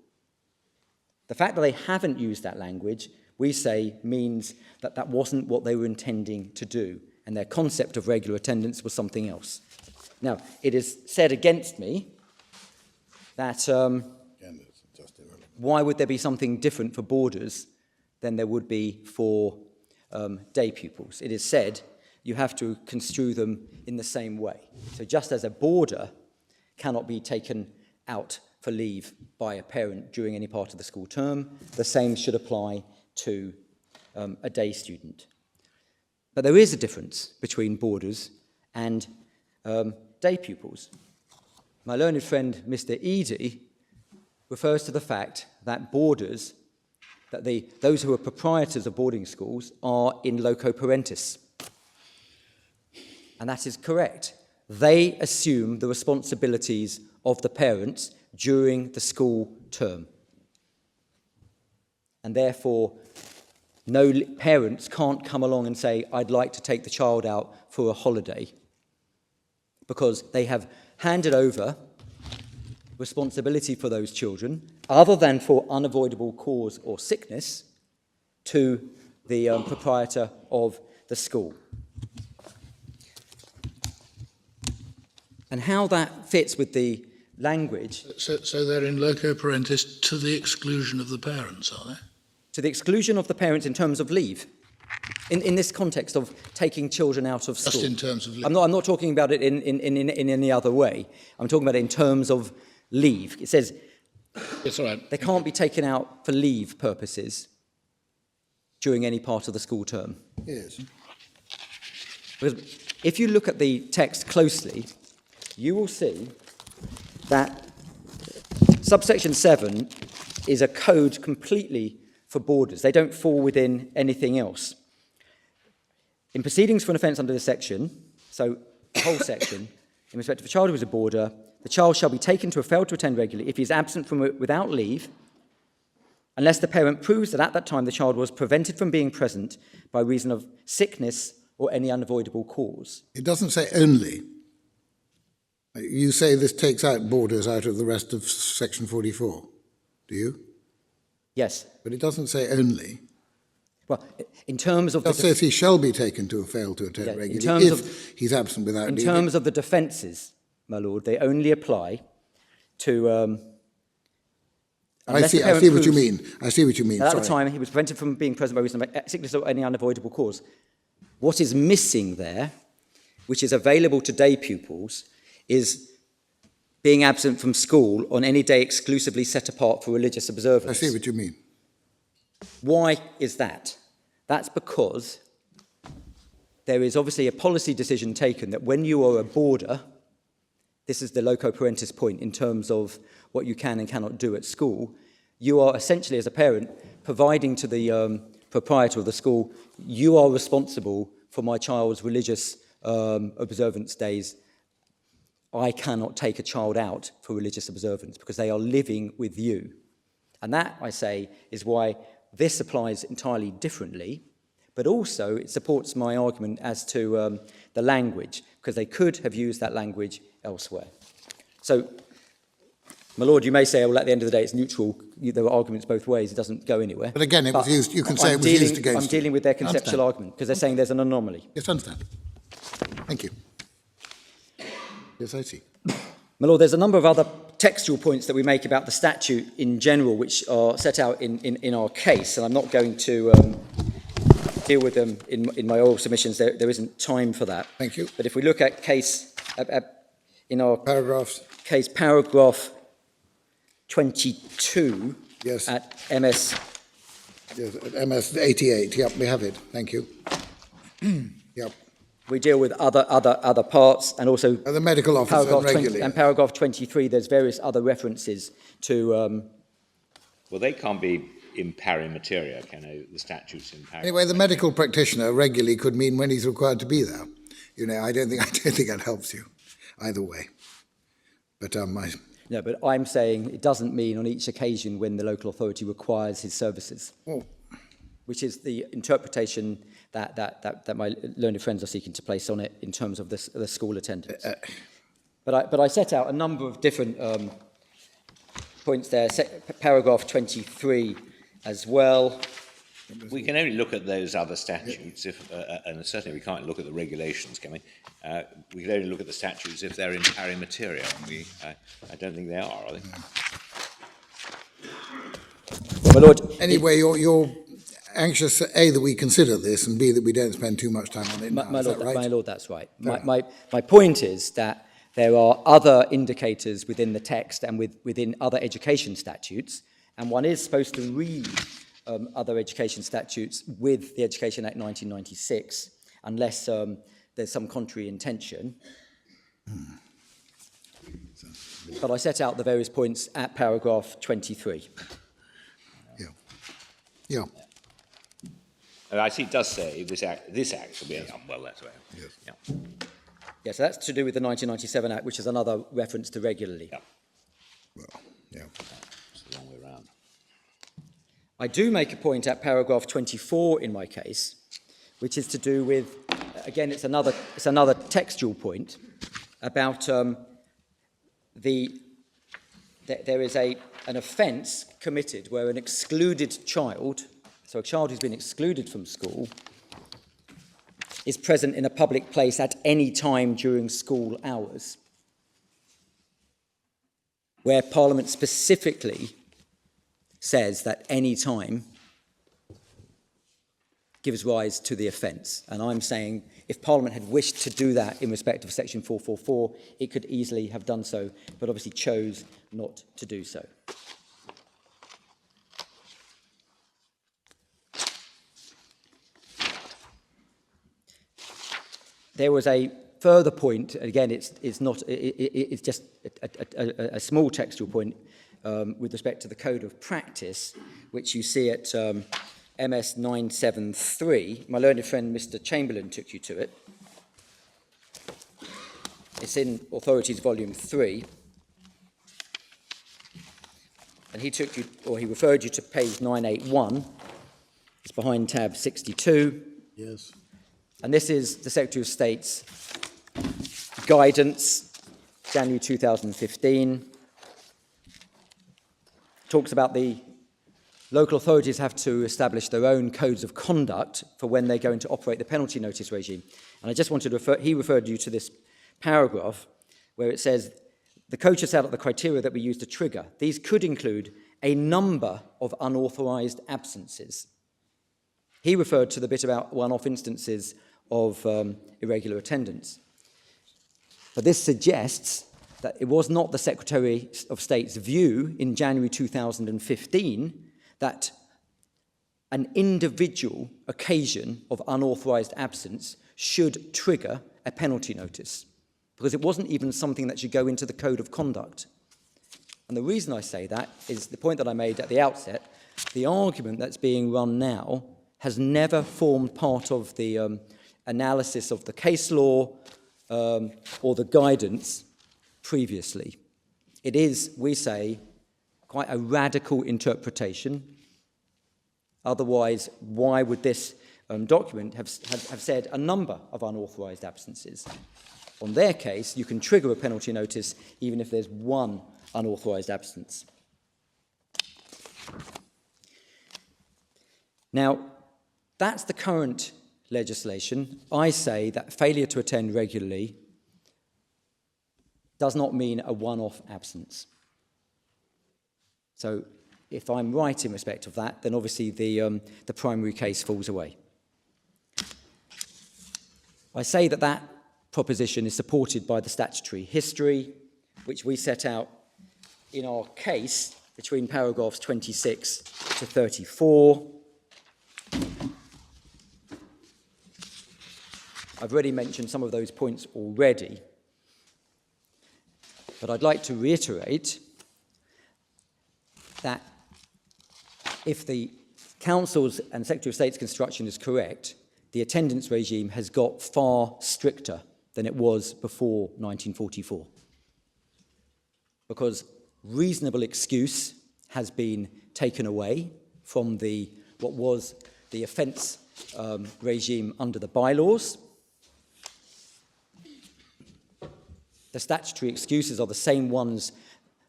The fact that they haven't used that language, we say, means that that wasn't what they were intending to do, and their concept of regular attendance was something else. Now, it is said against me that why would there be something different for boarders than there would be for day pupils? It is said you have to construe them in the same way. So just as a boarder cannot be taken out for leave by a parent during any part of the school term, the same should apply to a day student. But there is a difference between boarders and day pupils. My learned friend, Mr. Eady, refers to the fact that boarders, that those who are proprietors of boarding schools, are in loco parentis. And that is correct. They assume the responsibilities of the parents during the school term. And therefore, no parents can't come along and say, I'd like to take the child out for a holiday, because they have handed over responsibility for those children, other than for unavoidable cause or sickness, to the proprietor of the school. And how that fits with the language... So they're in loco parentis to the exclusion of the parents, are they? To the exclusion of the parents in terms of leave. In this context of taking children out of school. Just in terms of leave? I'm not talking about it in any other way. I'm talking about it in terms of leave. It says it's all right. They can't be taken out for leave purposes during any part of the school term. Yes. Because if you look at the text closely, you will see that subsection 7 is a code completely for boarders. They don't fall within anything else. In proceedings for an offence under this section, so the whole section, in respect of a child who is a boarder, the child shall be taken to or failed to attend regularly if he is absent from it without leave, unless the parent proves that at that time the child was prevented from being present by reason of sickness or any unavoidable cause. It doesn't say only. You say this takes out boarders out of the rest of section 44, do you? Yes. But it doesn't say only. Well, in terms of... It says he shall be taken to or failed to attend regularly if he's absent without leave. In terms of the defences, my lord, they only apply to... I see what you mean. I see what you mean. At the time, he was prevented from being present by reason of sickness or any unavoidable cause. What is missing there, which is available to day pupils, is being absent from school on any day exclusively set apart for religious observance. I see what you mean. Why is that? That's because there is obviously a policy decision taken that when you are a boarder, this is the loco parentis point in terms of what you can and cannot do at school, you are essentially, as a parent, providing to the proprietor of the school, you are responsible for my child's religious observance days. I cannot take a child out for religious observance because they are living with you. And that, I say, is why this applies entirely differently, but also it supports my argument as to the language, because they could have used that language elsewhere. So My Lord, you may say, well, at the end of the day, it's neutral. There are arguments both ways. It doesn't go anywhere. But again, it was used, you can say it was used against I'm dealing with their conceptual Understand. argument, because they're saying there's an anomaly. Yes, understand. Thank you. Yes, I see. My Lord, there's a number of other textual points that we make about the statute in general, which are set out in our case, and I'm not going to deal with them in my oral submissions. There isn't time for that. Thank you. But if we look at case, in our Paragraphs. case, paragraph 22 Yes. at MS. Yes, at MS 88. Yep, we have it. Thank you. Yep. We deal with other parts, and also And the medical officer paragraph 20, regularly. and paragraph 23. There's various other references to. Well, they can't be in pari materia, can they? The statutes in pari. Anyway, the medical practitioner regularly could mean when he's required to be there. You know, I don't think that helps you either way. But No, but I'm saying it doesn't mean on each occasion when the local authority requires his services, which is the interpretation that my learned friends are seeking to place on it in terms of the school attendance. But I set out a number of different points there. Paragraph 23 as well. We can only look at those other statutes if, and certainly we can't look at the regulations, can we? We can only look at the statutes if they're in pari materia, and I don't think they are they? Well, my Lord, anyway, you're anxious, A, that we consider this, and B, that we don't spend too much time on it now. my Is Lord, that right? my Lord, that's right. My point is that there are other indicators within the text and within other education statutes, and one is supposed to read other education statutes with the Education Act 1996, unless there's some contrary intention. But I set out the various points at paragraph 23. Yeah. And I see it does say this act shall be well, that's right. Yes. Yeah. Yeah, so that's to do with the 1997 Act, which is another reference to regularly. Yeah. Well, yeah. It's the wrong way around. I do make a point at paragraph 24 in my case, which is to do with, again, it's another textual point about there is an offence committed where an excluded child, so a child who's been excluded from school, is present in a public place at any time during school hours, where Parliament specifically says that any time gives rise to the offence. And I'm saying if Parliament had wished to do that in respect of Section 444, it could easily have done so, but obviously chose not to do so. There was a further point, again, it's just a small textual point with respect to the Code of Practice, which you see at MS 973. My learned friend, Mr. Chamberlain, took you to it. It's in Authorities Volume 3. And he took you, or he referred you to page 981. It's behind tab 62. Yes. And this is the Secretary of State's guidance, January 2015. Talks about the local authorities have to establish their own codes of conduct for when they're going to operate the penalty notice regime. And I just wanted to he referred you to this paragraph where it says, the code should set out the criteria that we use to trigger. These could include a number of unauthorised absences. He referred to the bit about one-off instances of irregular attendance. But this suggests that it was not the Secretary of State's view in January 2015 that an individual occasion of unauthorised absence should trigger a penalty notice, because it wasn't even something that should go into the Code of Conduct. And the reason I say that is the point that I made at the outset. The argument that's being run now has never formed part of the analysis of the case law or the guidance previously. It is, we say, quite a radical interpretation. Otherwise, why would this document have said a number of unauthorised absences? On their case, you can trigger a penalty notice even if there's one unauthorised absence. Now, that's the current legislation. I say that failure to attend regularly does not mean a one-off absence. So if I'm right in respect of that, then obviously the primary case falls away. I say that that proposition is supported by the statutory history, which we set out in our case between paragraphs 26 to 34. I've already mentioned some of those points already, but I'd like to reiterate that if the Council's and Secretary of State's construction is correct, the attendance regime has got far stricter than it was before 1944. Because reasonable excuse has been taken away from what was the offence regime under the bylaws. The statutory excuses are the same ones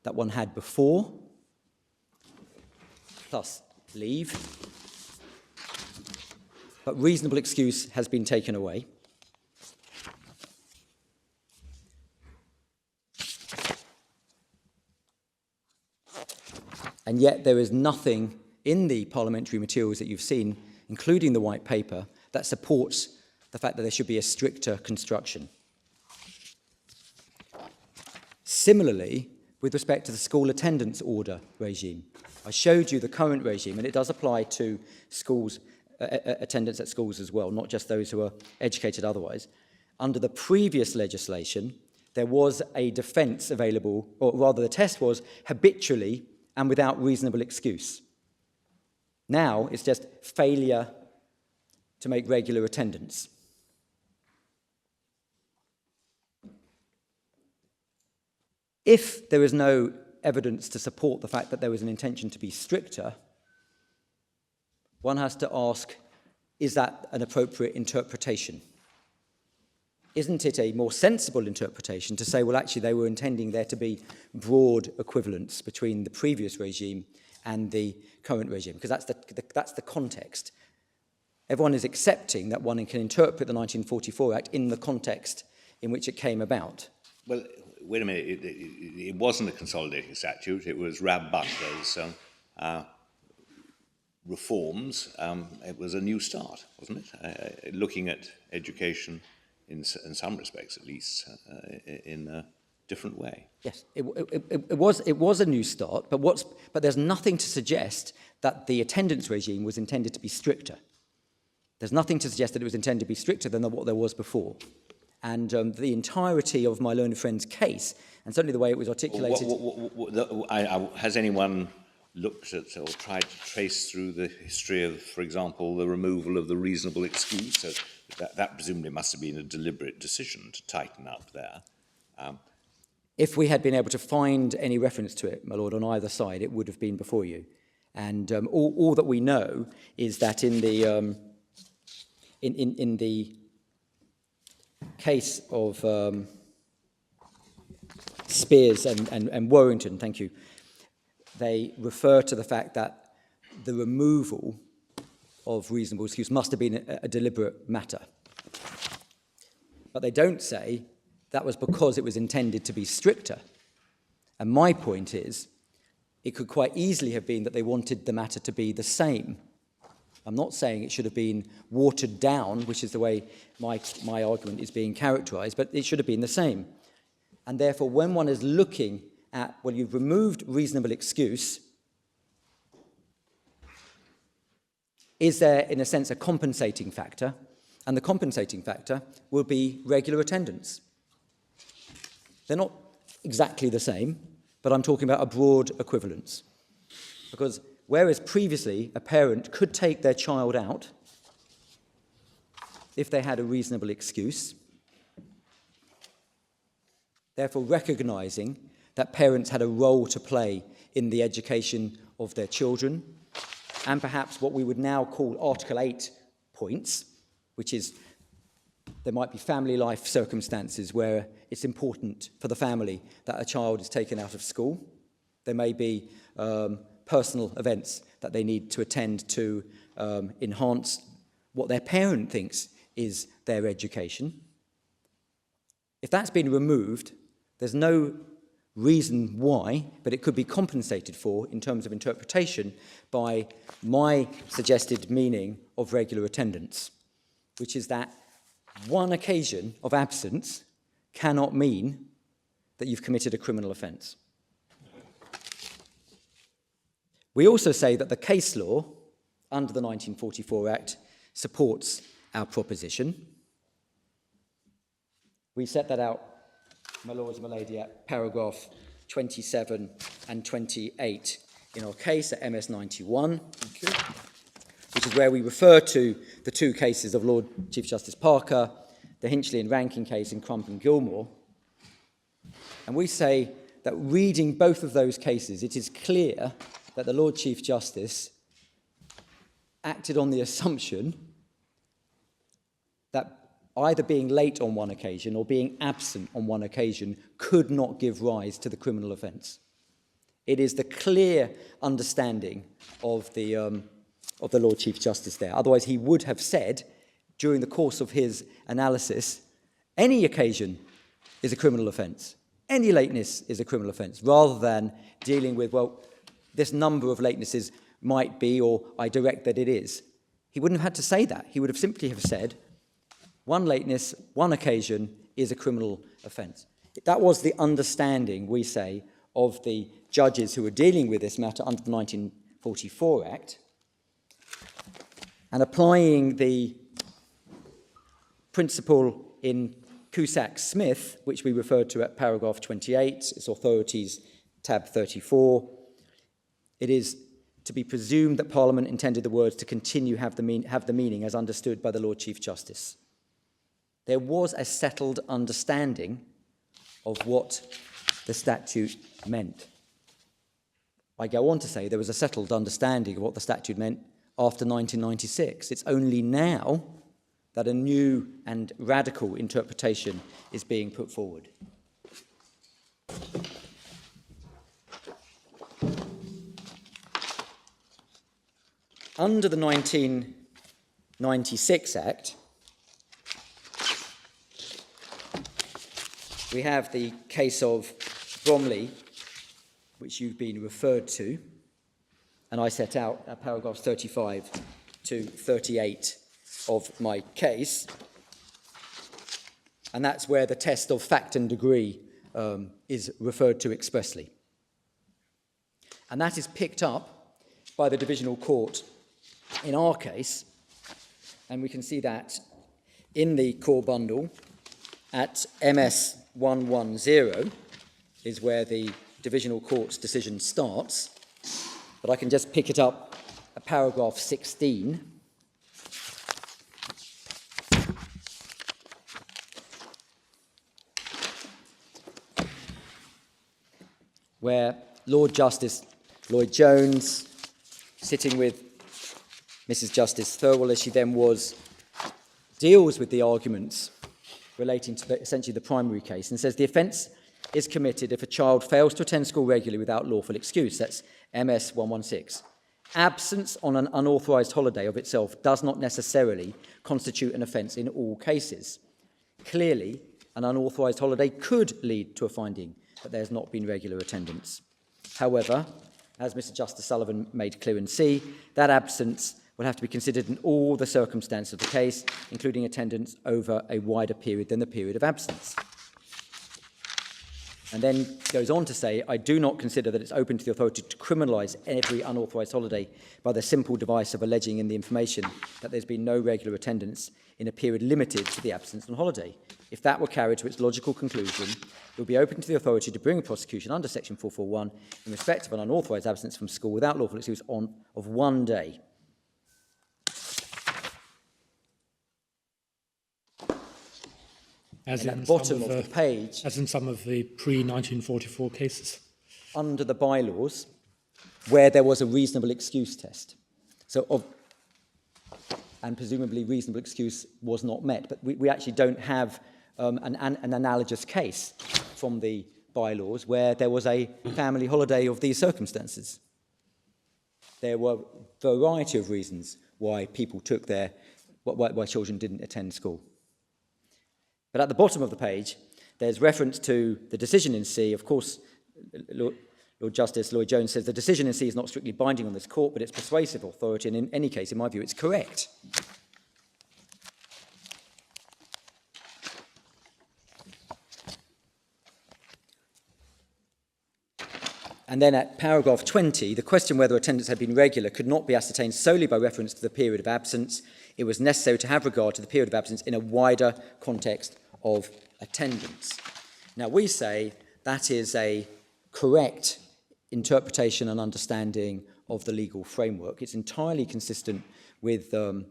that one had before, plus leave. But reasonable excuse has been taken away. And yet there is nothing in the parliamentary materials that you've seen, including the white paper, that supports the fact that there should be a stricter construction. Similarly, with respect to the school attendance order regime, I showed you the current regime, and it does apply to schools, attendance at schools as well, not just those who are educated otherwise. Under the previous legislation, there was a defence available, or rather the test was habitually and without reasonable excuse. Now it's just failure to make regular attendance. If there is no evidence to support the fact that there was an intention to be stricter, one has to ask, is that an appropriate interpretation? Isn't it a more sensible interpretation to say, well, actually, they were intending there to be broad equivalence between the previous regime and the current regime? Because that's the context. Everyone is accepting that one can interpret the 1944 Act in the context in which it came about. Well, wait a minute. It wasn't a consolidating statute. It was Rab Butler's reforms. It was a new start, wasn't it? Looking at education in some respects, at least, in a different way. Yes, it was a new start, but there's nothing to suggest that the attendance regime was intended to be stricter. There's nothing to suggest that it was intended to be stricter than what there was before. And the entirety of my learned friend's case, and certainly the way it was articulated... Has anyone looked at or tried to trace through the history of, for example, the removal of the reasonable excuse? So that presumably must have been a deliberate decision to tighten up there. If we had been able to find any reference to it, my lord, on either side, it would have been before you. And all that we know is that in the case of Spears and Warrington, thank you, they refer to the fact that the removal of reasonable excuse must have been a deliberate matter. But they don't say that was because it was intended to be stricter. And my point is, it could quite easily have been that they wanted the matter to be the same. I'm not saying it should have been watered down, which is the way my argument is being characterised, but it should have been the same. And therefore, when one is looking at, well, you've removed reasonable excuse, is there, in a sense, a compensating factor? And the compensating factor will be regular attendance. They're not exactly the same, but I'm talking about a broad equivalence. Because whereas previously a parent could take their child out if they had a reasonable excuse, therefore recognising that parents had a role to play in the education of their children, and perhaps what we would now call Article 8 points, which is there might be family life circumstances where it's important for the family that a child is taken out of school. There may be personal events that they need to attend to enhance what their parent thinks is their education. If that's been removed, there's no reason why, but it could be compensated for in terms of interpretation by my suggested meaning of regular attendance, which is that one occasion of absence cannot mean that you've committed a criminal offence. We also say that the case law under the 1944 Act supports our proposition. We set that out, my lords and my lady, at paragraph 27 and 28 in our case at MS 91, which is where we refer to the two cases of Lord Chief Justice Parker, the Hinchley and Rankin case in Crump and Gilmore. And we say that reading both of those cases, it is clear that the Lord Chief Justice acted on the assumption that either being late on one occasion or being absent on one occasion could not give rise to the criminal offence. It is the clear understanding of the Lord Chief Justice there. Otherwise, he would have said, during the course of his analysis, any occasion is a criminal offence. Any lateness is a criminal offence, rather than dealing with, well, this number of latenesses might be, or I direct that it is. He wouldn't have had to say that. He would have simply have said, one lateness, one occasion is a criminal offence. That was the understanding, we say, of the judges who were dealing with this matter under the 1944 Act, and applying the principle in Cusack-Smith, which we referred to at paragraph 28, its authorities, tab 34. It is to be presumed that Parliament intended the words to continue have the meaning as understood by the Lord Chief Justice. There was a settled understanding of what the statute meant. I go on to say there was a settled understanding of what the statute meant after 1996. It's only now that a new and radical interpretation is being put forward. Under the 1996 Act, we have the case of Bromley, which you've been referred to, and I set out at paragraphs 35 to 38 of my case, and that's where the test of fact and degree is referred to expressly. And that is picked up by the divisional court in our case, and we can see that in the core bundle at MS 110 is where the divisional court's decision starts, but I can just pick it up at paragraph 16, where Lord Justice Lloyd Jones, sitting with Mrs. Justice Thirlwell, as she then was, deals with the arguments relating to essentially the primary case and says the offence is committed if a child fails to attend school regularly without lawful excuse. That's MS 116. Absence on an unauthorised holiday of itself does not necessarily constitute an offence in all cases. Clearly, an unauthorised holiday could lead to a finding that there has not been regular attendance. However, as Mr. Justice Sullivan made clear in C, that absence will have to be considered in all the circumstances of the case, including attendance over a wider period than the period of absence. And then goes on to say, I do not consider that it's open to the authority to criminalise every unauthorised holiday by the simple device of alleging in the information that there's been no regular attendance in a period limited to the absence on holiday. If that were carried to its logical conclusion, it would be open to the authority to bring a prosecution under section 441 in respect of an unauthorised absence from school without lawful excuse of 1 day. As at in the bottom some of the page, as in some of the pre-1944 cases. Under the bylaws, where there was a reasonable excuse test. So and presumably reasonable excuse was not met. But we actually don't have an analogous case from the bylaws where there was a family holiday of these circumstances. There were a variety of reasons why people took why children didn't attend school. But at the bottom of the page, there's reference to the decision in C. Of course, Lord Justice Lloyd Jones says the decision in C is not strictly binding on this court, but it's persuasive authority, and in any case, in my view, it's correct. And then at paragraph 20, the question whether attendance had been regular could not be ascertained solely by reference to the period of absence. It was necessary to have regard to the period of absence in a wider context of attendance. Now, we say that is a correct interpretation and understanding of the legal framework. It's entirely consistent with the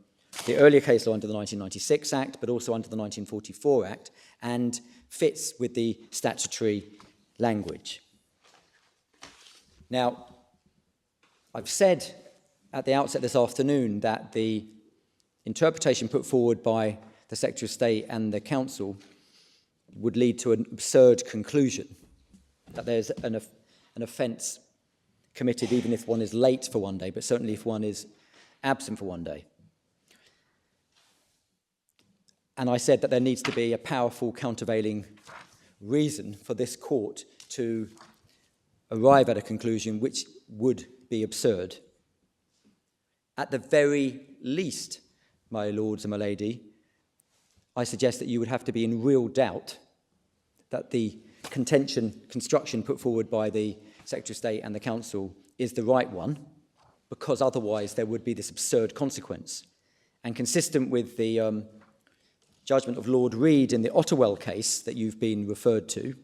earlier case law under the 1996 Act, but also under the 1944 Act, and fits with the statutory language. Now, I've said at the outset this afternoon that the interpretation put forward by the Secretary of State and the Council would lead to an absurd conclusion, that there's an offence committed even if one is late for one day, but certainly if one is absent for one day. And I said that there needs to be a powerful countervailing reason for this court to arrive at a conclusion which would be absurd. At the very least, my lords and my lady, I suggest that you would have to be in real doubt that the construction put forward by the Secretary of State and the Council is the right one, because otherwise there would be this absurd consequence. And consistent with the judgment of Lord Reid in the Ottawell case that you've been referred to,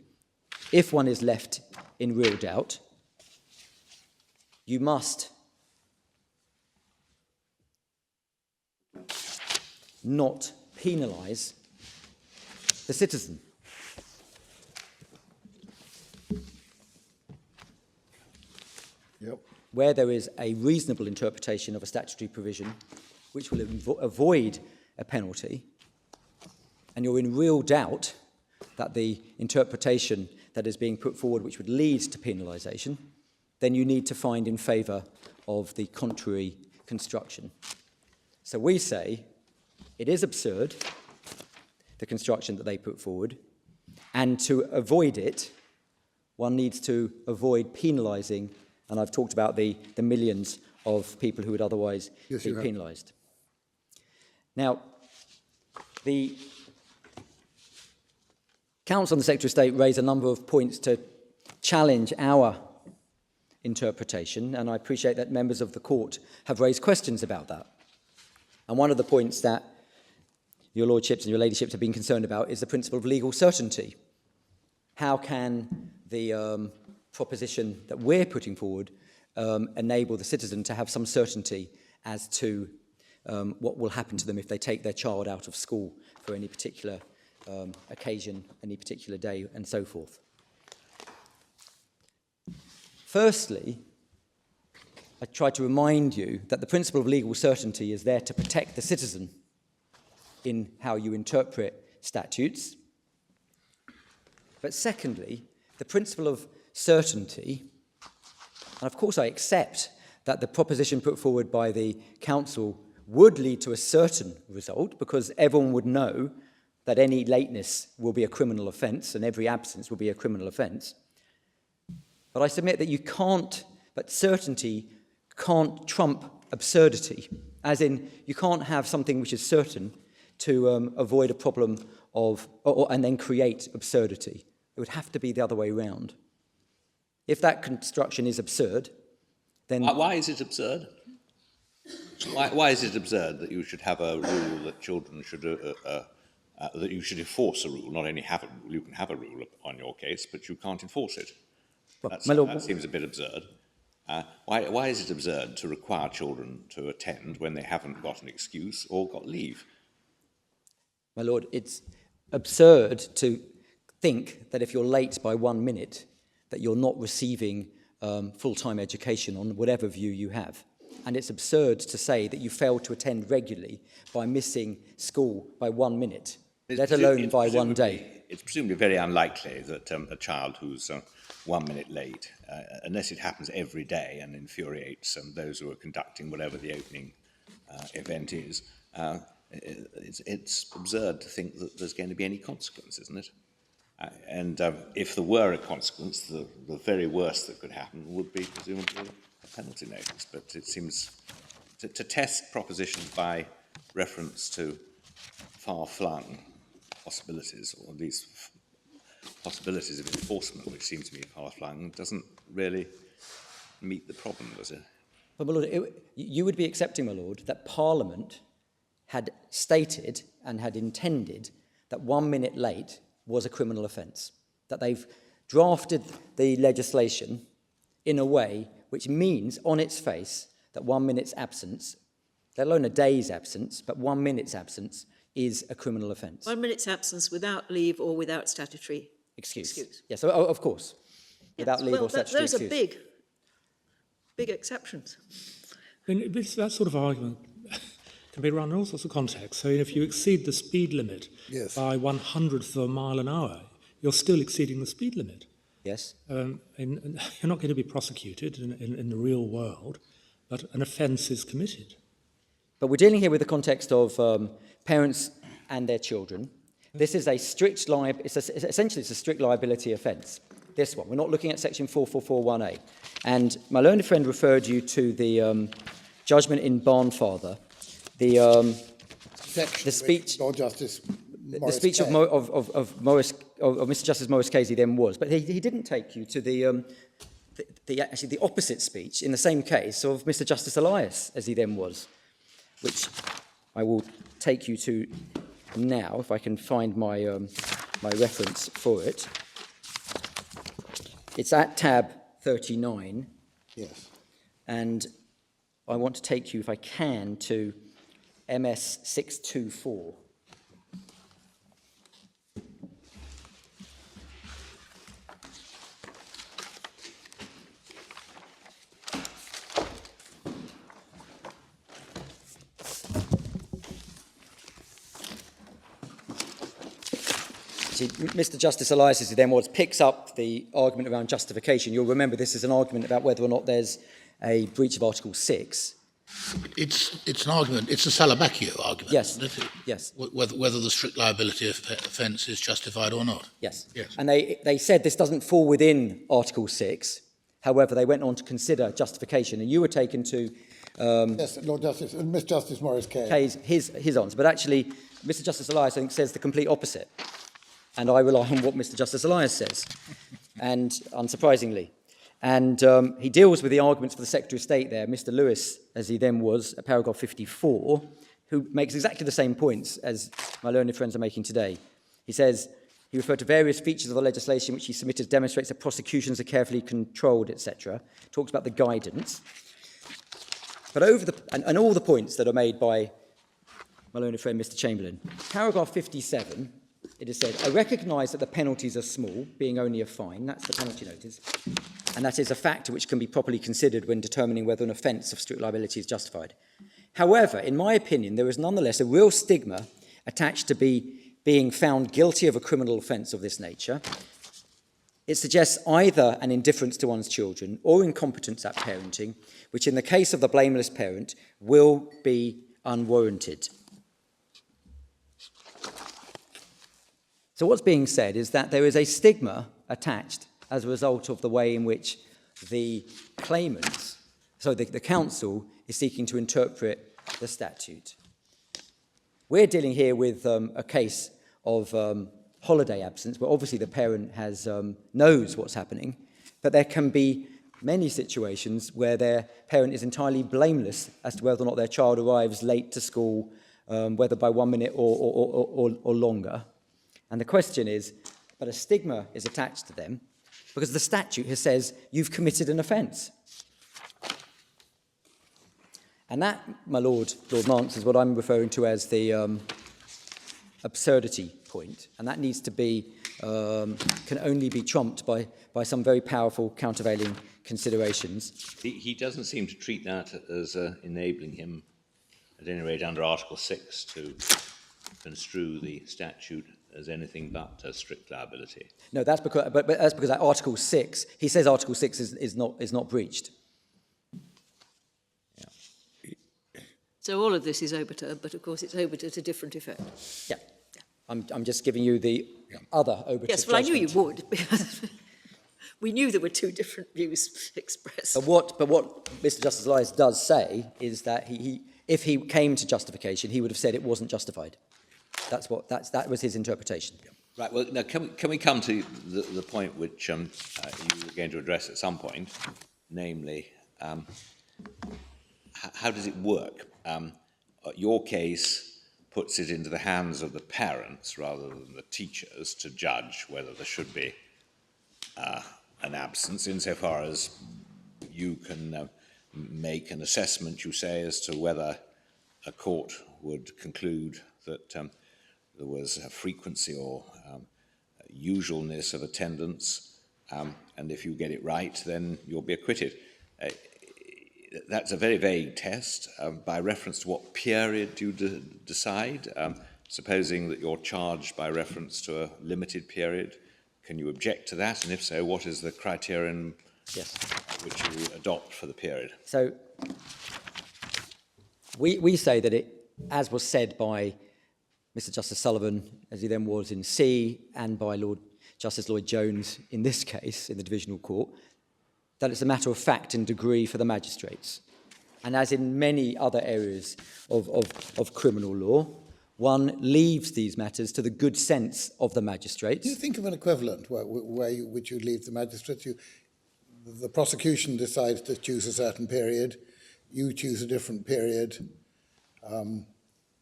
if one is left in real doubt, you must not penalise the citizen. Yep. Where there is a reasonable interpretation of a statutory provision which will avoid a penalty, and you're in real doubt that the interpretation that is being put forward which would lead to penalisation, then you need to find in favour of the contrary construction. So we say it is absurd, the construction that they put forward, and to avoid it, one needs to avoid penalising, and I've talked about the millions of people who would otherwise be penalised. Now, the Council and the Secretary of State raise a number of points to challenge our interpretation, and I appreciate that members of the court have raised questions about that. And one of the points that your lordships and your ladyships have been concerned about is the principle of legal certainty. How can the proposition that we're putting forward enable the citizen to have some certainty as to what will happen to them if they take their child out of school for any particular occasion, any particular day, and so forth? Firstly, I try to remind you that the principle of legal certainty is there to protect the citizen in how you interpret statutes. But secondly, the principle of certainty, and of course I accept that the proposition put forward by the Council would lead to a certain result, because everyone would know that any lateness will be a criminal offence and every absence will be a criminal offence. But I submit that but certainty can't trump absurdity, as in you can't have something which is certain to avoid a problem and then create absurdity. It would have to be the other way around. If that construction is absurd, then... Why is it absurd? Why is it absurd that you should have a rule that children should... that you should enforce a rule, not only have a rule, you can have a rule on your case, but you can't enforce it? Well, that seems a bit absurd. Why is it absurd to require children to attend when they haven't got an excuse or got leave? My Lord, it's absurd to think that if you're late by 1 minute, that you're not receiving full-time education on whatever view you have. and it's absurd to say that you failed to attend regularly by missing school by 1 minute, let alone by 1 day. It's presumably very unlikely that a child who's 1 minute late, unless it happens every day and infuriates those who are conducting whatever the opening event is, it's absurd to think that there's going to be any consequence, isn't it? And if there were a consequence, the very worst that could happen would be presumably a penalty notice. But it seems to test propositions by reference to far-flung possibilities, or at least possibilities of enforcement, which seem to me far-flung, doesn't really meet the problem, does it? But, my Lord, you would be accepting, my Lord, that Parliament had stated and had intended that 1 minute late was a criminal offence, that they've drafted the legislation in a way which means, on its face, that 1 minute's absence, let alone a day's absence, but 1 minute's absence is a criminal offence. 1 minute's absence without leave or without statutory excuse. Yes, of course. Without Yes, leave well, or statutory those excuse. are big exceptions. That sort of argument can be run in all sorts of contexts. So if you exceed the speed limit Yes. by 1/100th of a mile an hour, you're still exceeding the speed limit. Yes. And you're not going to be prosecuted in the real world, but an offence is committed. But we're dealing here with the context of parents and their children. This is a strict essentially it's a strict liability offence. This one. We're not looking at section 4441A. And my learned friend referred you to the judgment in Barnfather, the speech, Lord Justice the Morris speech of, Kay. of Mr. Justice Morris Casey then was, but he didn't take you to actually the opposite speech in the same case of Mr. Justice Elias as he then was, which I will take you to now if I can find my my reference for it. It's at tab 39. Yes. And I want to take you, if I can, to MS 624. See, Mr. Justice Elias, as he then was, picks up the argument around justification. You'll remember this is an argument about whether or not there's a breach of Article 6. It's an argument, it's a Salabacchio argument, Yes, isn't it? yes. Whether the strict liability offence is justified or not. Yes. Yes. And they said this doesn't fall within Article 6. However, they went on to consider justification. And you were taken to Yes, Lord Justice, and Miss Justice Morris Kay. his answer. But actually, Mr. Justice Elias, I think, says the complete opposite. And I rely on what Mr. Justice Elias says, and unsurprisingly. And he deals with the arguments for the Secretary of State there, Mr. Lewis, as he then was, at paragraph 54, who makes exactly the same points as my learned friends are making today. He says, he referred to various features of the legislation which he submitted demonstrates that prosecutions are carefully controlled, etc. Talks about the guidance. But and all the points that are made by my learned friend, Mr. Chamberlain. Paragraph 57, it is said, I recognise that the penalties are small, being only a fine. That's the penalty notice. And that is a factor which can be properly considered when determining whether an offence of strict liability is justified. However, in my opinion, there is nonetheless a real stigma attached to being found guilty of a criminal offence of this nature. It suggests either an indifference to one's children or incompetence at parenting, which in the case of the blameless parent will be unwarranted. So what's being said is that there is a stigma attached as a result of the way in which the claimants, so the council, is seeking to interpret the statute. We're dealing here with a case of holiday absence, where obviously the parent knows what's happening, but there can be many situations where their parent is entirely blameless as to whether or not their child arrives late to school, whether by 1 minute or longer. And the question is, but a stigma is attached to them because the statute here says you've committed an offence. And that, my Lord Mance, is what I'm referring to as the absurdity point. And that needs to be, can only be trumped by some very powerful countervailing considerations. He doesn't seem to treat that as enabling him, at any rate under Article 6, to construe the statute as anything but a strict liability. No, that's because, but that's because Article 6, he says Article 6 is not breached. So all of this is overturned, but of course it's overturned to different effect. Yeah. I'm just giving you the other overture. Yes, well, I knew you would, because we knew there were two different views expressed. But what Mr. Justice Elias does say is that if he came to justification, he would have said it wasn't justified. That was his interpretation. Right, well, now can we come to the point which you were going to address at some point, namely, how does it work? Your case puts it into the hands of the parents rather than the teachers to judge whether there should be an absence, insofar as you can make an assessment, you say, as to whether a court would conclude that there was a frequency or usualness of attendance, and if you get it right, then you'll be acquitted. That's a very vague test. By reference to what period do you decide? Supposing that you're charged by reference to a limited period, can you object to that? And if so, what is the criterion which you adopt for the period? So we say that it, as was said by Mr. Justice Sullivan, as he then was in C, and by Lord Justice Lloyd Jones in this case, in the Divisional Court, that it's a matter of fact and degree for the magistrates. And as in many other areas of criminal law, one leaves these matters to the good sense of the magistrates. Do you think of an equivalent which you leave the magistrates? The prosecution decides to choose a certain period, you choose a different period. The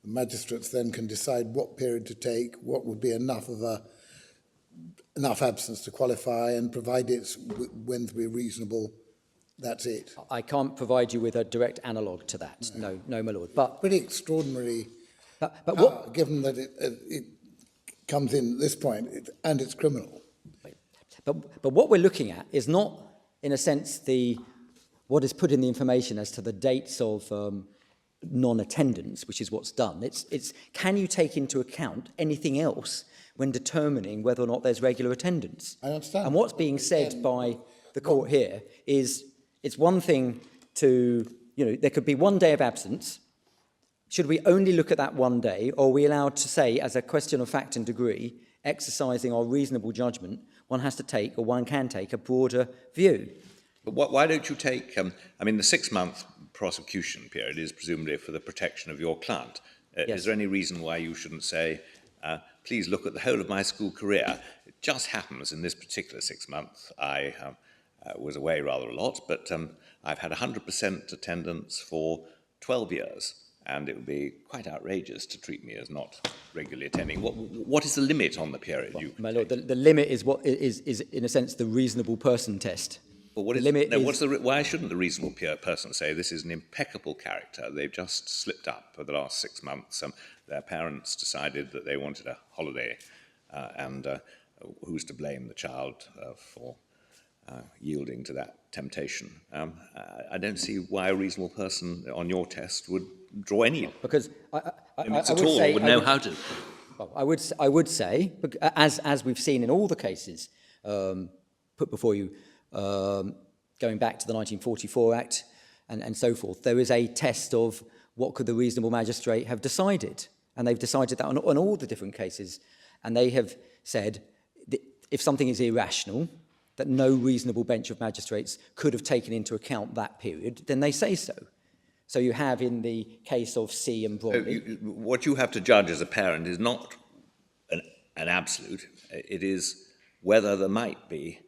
magistrates then can decide what period to take, what would be enough absence to qualify, and provide it's when to be reasonable. That's it. I can't provide you with a direct analogue to that. No, my lord. But pretty extraordinary. But what, given that it comes in at this point and it's criminal. But what we're looking at is not, in a sense, what is put in the information as to the dates of non-attendance, which is what's done. It's can you take into account anything else when determining whether or not there's regular attendance? I understand. And what's being said by the court here is it's one thing to, there could be 1 day of absence. Should we only look at that 1 day, or are we allowed to say, as a question of fact and degree, exercising our reasonable judgment, one can take a broader view? But why don't you take, the 6-month prosecution period is presumably for the protection of your client. Yes. Is there any reason why you shouldn't say, please look at the whole of my school career? It just happens in this particular 6 month, I was away rather a lot, but I've had 100% attendance for 12 years. And it would be quite outrageous to treat me as not regularly attending. What is the limit on the period? My lord, the limit is what is in a sense the reasonable person test. But what the is, limit? No, is, why shouldn't the reasonable person say this is an impeccable character? They've just slipped up for the last 6 months. Their parents decided that they wanted a holiday, and who's to blame the child for yielding to that temptation? I don't see why a reasonable person on your test would draw any because limits at all, would know how to. Well, I would say, as we've seen in all the cases put before you, going back to the 1944 Act and so forth, there is a test of what could the reasonable magistrate have decided, and they've decided that on all the different cases, and they have said that if something is irrational, that no reasonable bench of magistrates could have taken into account that period, then they say so. So you have in the case of C and Bromley. What you have to judge as a parent is not an absolute. It is whether there might be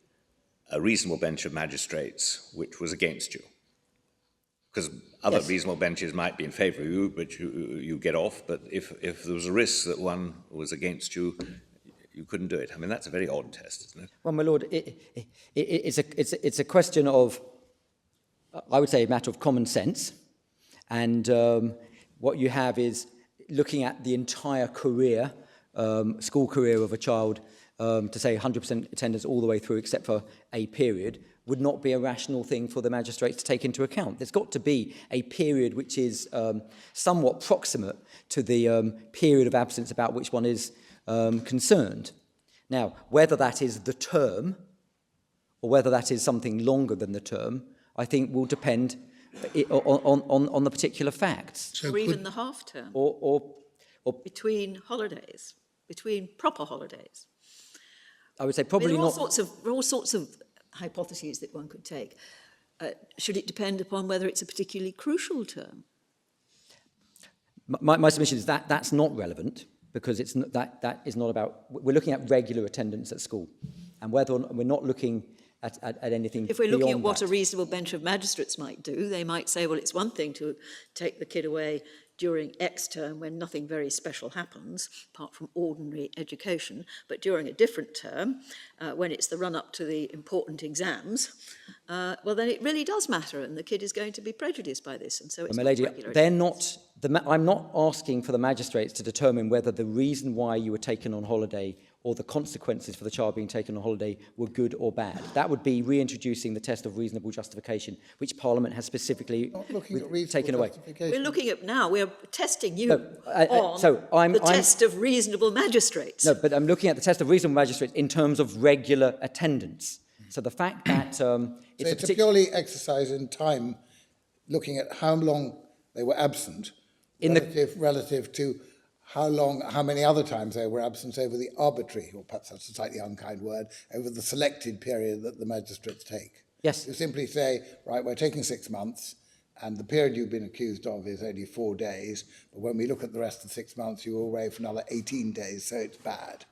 a reasonable bench of magistrates which was against you. Because other reasonable benches might be in favour of you, but you get off. But if there was a risk that one was against you, you couldn't do it. That's a very odd test, isn't it? Well, my lord, it's a question of, I would say, a matter of common sense. And what you have is looking at the entire career, school career of a child, to say 100% attendance all the way through except for a period, would not be a rational thing for the magistrates to take into account. There's got to be a period which is somewhat proximate to the period of absence about which one is concerned. Now, whether that is the term or whether that is something longer than the term, I think will depend on the particular facts. So or even the half term, Or between holidays, between proper holidays. I would say I mean, probably there are not. all sorts of hypotheses that one could take. Should it depend upon whether it's a particularly crucial term? My submission is that that's not relevant, because it's not, that is not about. We're looking at regular attendance at school, and whether or not, we're not looking at anything. If we're looking at beyond what that. a reasonable bench of magistrates might do, they might say, well, it's one thing to take the kid away during X term when nothing very special happens, apart from ordinary education, but during a different term, when it's the run-up to the important exams, well, then it really does matter, and the kid is going to be prejudiced by this, and so it's My not lady, regular they're attendance. not. I'm not asking for the magistrates to determine whether the reason why you were taken on holiday or the consequences for the child being taken on holiday were good or bad. That would be reintroducing the test of reasonable justification, which Parliament has specifically Not looking at taken reasonable away. justification. We're looking at now, we're testing you No, on so I'm test of reasonable magistrates. No, but I'm looking at the test of reasonable magistrates in terms of regular attendance. So the fact that So it's a it's a particular... purely exercise in time, looking at how long they were absent, relative to how many other times they were absent over the arbitrary, or perhaps that's a slightly unkind word, over the selected period that the magistrates take. Yes. You simply say, right, we're taking 6 months, and the period you've been accused of is only 4 days, but when we look at the rest of the 6 months, you were away for another 18 days, so it's bad.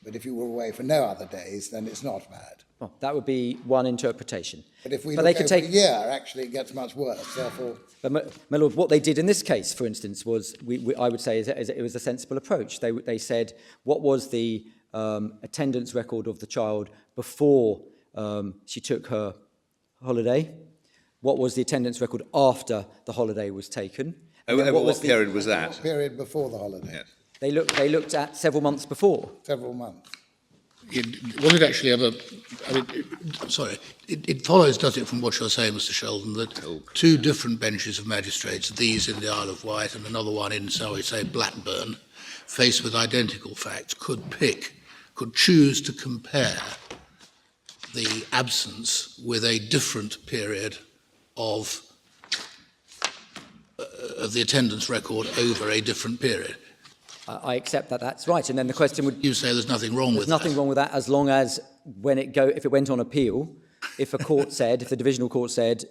But if you were away for no other days, then it's not bad. Well, that would be one interpretation. But if we But look they could over take- a year, actually it gets much worse, therefore... But, my lord, what they did in this case, for instance, was, I would say, it was a sensible approach. They said, what was the attendance record of the child before she took her holiday? What was the attendance record after the holiday was taken? And then Over what the period was that? Period before the holiday, Yes. They looked at several months before. several months. Was it actually ever... It follows, does it, from what you're saying, Mr Sheldon, that two different benches of magistrates, these in the Isle of Wight and another one in, shall we say, Blackburn, faced with identical facts, could choose to compare the absence with a different period of the attendance record over a different period? I accept that that's right. And then the question would... You say there's nothing wrong with There's nothing that. wrong with that, as long as if it went on appeal, if a court said, if the divisional court said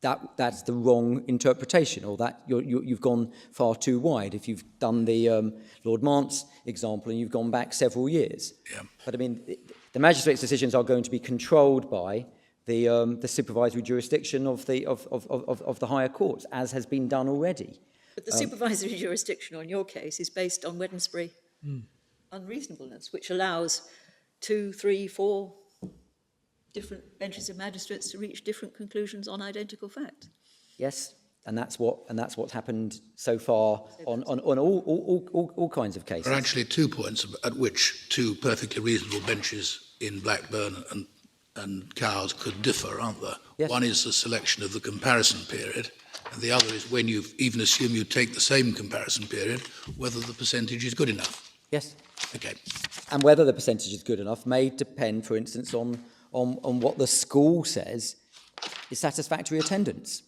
that's the wrong interpretation, or that you've gone far too wide. If you've done the Lord Mance example and you've gone back several years. Yeah. But I mean, the magistrate's decisions are going to be controlled by the supervisory jurisdiction of the higher courts, as has been done already. But the supervisory jurisdiction on your case is based on Wednesbury unreasonableness, which allows 2, 3, 4 different benches of magistrates to reach different conclusions on identical facts. Yes, and that's what's happened so far on all kinds of cases. There are actually 2 points at which 2 perfectly reasonable benches in Blackburn and Cowes could differ, aren't there? Yes. One is the selection of the comparison period, and the other is when you even assume you take the same comparison period, whether the percentage is good enough. Yes. Okay. And whether the percentage is good enough may depend, for instance, on what the school says is satisfactory attendance.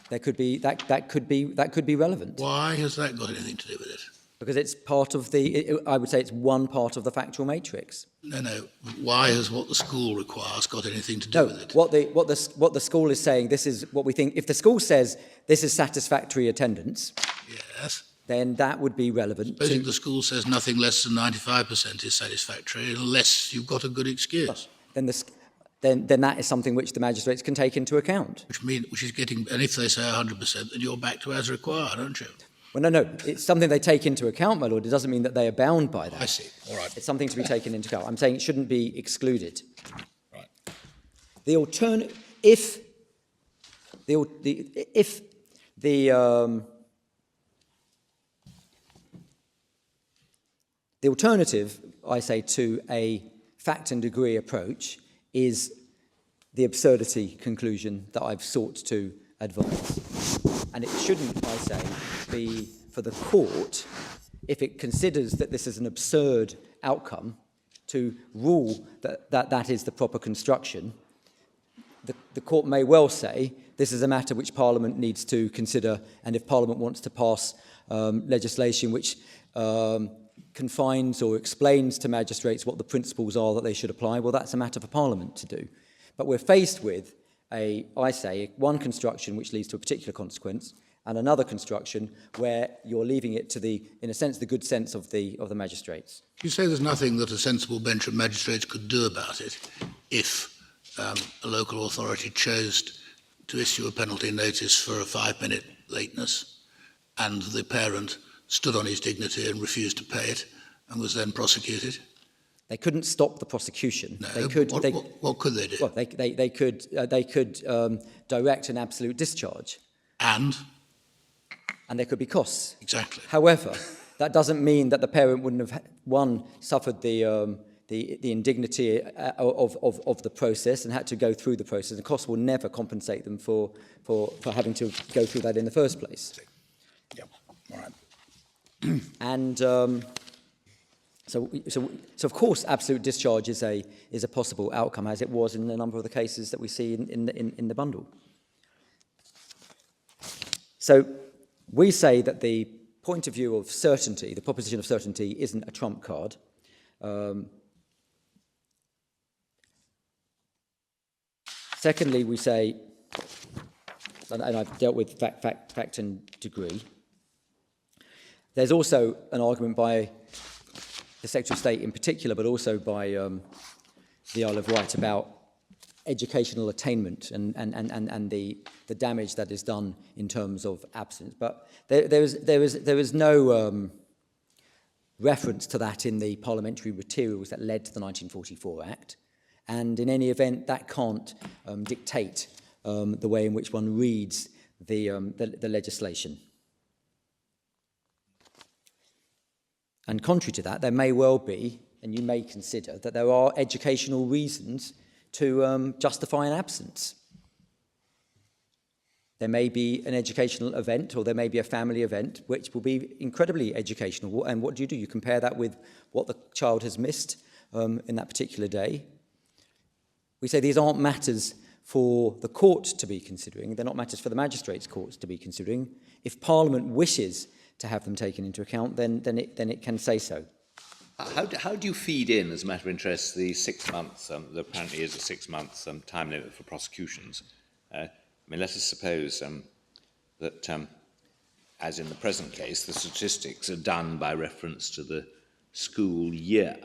There could be that could be relevant, Why has that got anything to do with it? because it's part of I would say it's one part of the factual matrix. No. Why has what the school requires got anything to do No, with it? what the school is saying, this is what we think. If the school says this is satisfactory attendance, Yes. then that would be relevant. Supposing the school says nothing less than 95% is satisfactory, unless you've got a good excuse. Then that is something which the magistrates can take into account. Which is getting, and if they say 100%, then you're back to as required, aren't you? Well, no, it's something they take into account, my lord. It doesn't mean that they are bound by that. I see. All right. It's something to be taken into account. I'm saying it shouldn't be excluded. Right. The alternative, I say, to a fact and degree approach is the absurdity conclusion that I've sought to advance. And it shouldn't, I say, be for the court, if it considers that this is an absurd outcome, to rule that is the proper construction. The court may well say this is a matter which Parliament needs to consider, and if Parliament wants to pass legislation which confines or explains to magistrates what the principles are that they should apply, well, that's a matter for Parliament to do. But we're faced with one construction which leads to a particular consequence, and another construction where you're leaving it to in a sense, the good sense of the magistrates. You say there's nothing that a sensible bench of magistrates could do about it if a local authority chose to issue a penalty notice for a 5-minute lateness, and the parent stood on his dignity and refused to pay it and was then prosecuted? They couldn't stop the prosecution. No, they could. What could they do? Well, they could direct an absolute discharge, And there could be costs. exactly. However, that doesn't mean that the parent wouldn't have suffered the indignity of the process and had to go through the process. The cost will never compensate them for having to go through that in the first place. Yeah. All right. And so of course, absolute discharge is a possible outcome, as it was in a number of the cases that we see in the bundle. So we say that the point of view of certainty, the proposition of certainty, isn't a trump card. Secondly, we say, and I've dealt with fact and degree, there's also an argument by the Secretary of State in particular, but also by the Isle of Wight about educational attainment and the damage that is done in terms of absence. But there is no reference to that in the parliamentary materials that led to the 1944 Act. And in any event, that can't dictate the way in which one reads the legislation. And contrary to that, there may well be, and you may consider, that there are educational reasons to justify an absence. There may be an educational event, or there may be a family event, which will be incredibly educational. And what do? You compare that with what the child has missed in that particular day. We say these aren't matters for the court to be considering. They're not matters for the magistrates' courts to be considering. If Parliament wishes to have them taken into account, then it can say so. How do you feed in, as a matter of interest, the 6 months, there apparently is a 6 month time limit for prosecutions? I mean, let us suppose that, as in the present case, the statistics are done by reference to the school year.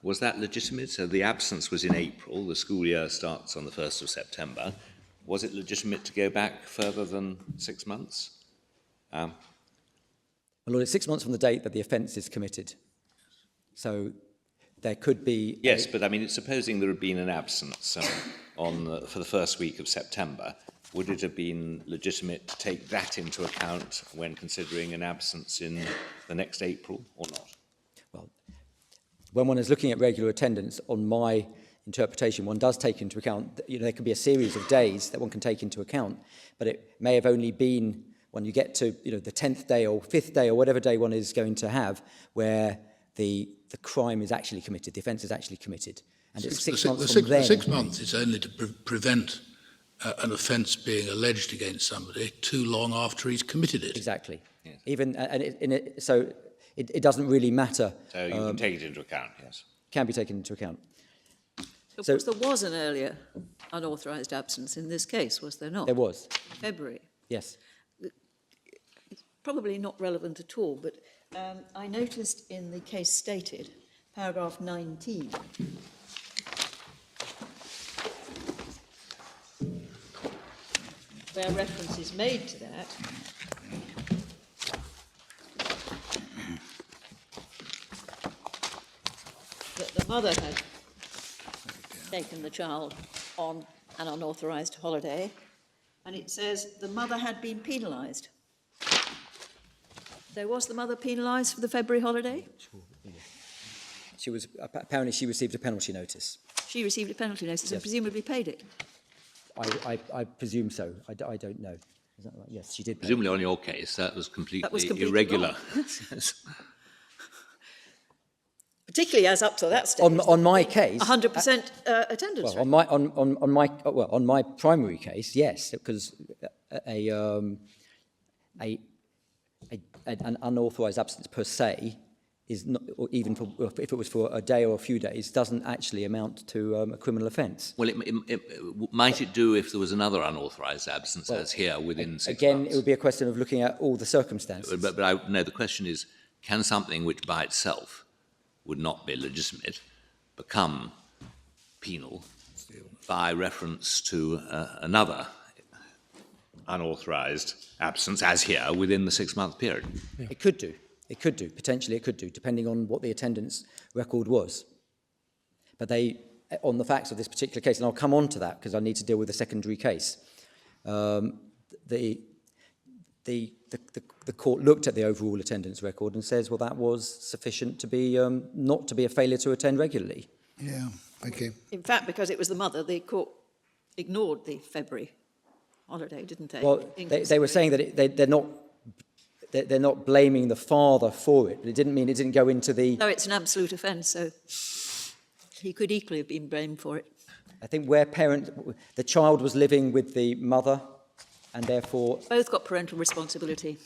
Was that legitimate? So the absence was in April, the school year starts on the 1st of September. Was it legitimate to go back further than 6 months? Well, Lord, it's 6 months from the date that the offence is committed. So there could be... Yes, but I mean, supposing there had been an absence for the first week of September, would it have been legitimate to take that into account when considering an absence in the next April or not? Well, when one is looking at regular attendance, on my interpretation, one does take into account, there can be a series of days that one can take into account, but it may have only been when you get to the 10th day or 5th day or whatever day one is going to have, where the crime is actually committed, the offence is actually committed. And it's 6 months from then. 6 months is only to prevent an offence being alleged against somebody too long after he's committed it. Exactly. Yes. Even so it doesn't really matter. So you can take it into account, yes. Can be taken into account. Of course, there was an earlier unauthorised absence in this case, was there not? There was. February. Yes. Probably not relevant at all, but I noticed in the case stated, paragraph 19, where reference is made to that, that the mother had taken the child on an unauthorised holiday, and it says the mother had been penalised. So was the mother penalised for the February holiday? Apparently she received a penalty notice. She received a penalty notice and Yes. presumably paid it. I presume so. I don't know. Is that right? Yes, she did. pay. Presumably on your case, that was completely, completely irregular. wrong. Particularly as up to that stage. On my case, 100% attendance well, rate. on my primary case, yes, because an unauthorised absence per se is not, or even if it was for a day or a few days, doesn't actually amount to a criminal offence. Well, might it do if there was another unauthorised absence, as here, within 6 Again, months? it would be a question of looking at all the circumstances. But I know the question is, can something which by itself would not be legitimate become penal by reference to another unauthorised absence, as here, within the 6 month period? Yeah. It could do. Potentially it could do, depending on what the attendance record was. But on the facts of this particular case, and I'll come on to that because I need to deal with the secondary case, the court looked at the overall attendance record and says, well, that was sufficient to be not to be a failure to attend regularly. Yeah, okay. In fact, because it was the mother, the court ignored the February holiday, didn't they? Well, they were saying that they're not blaming the father for it, but it didn't mean it didn't go into the... No, it's an absolute offence, so he could equally have been blamed for it. I think the child was living with the mother, and therefore... Both got parental responsibility.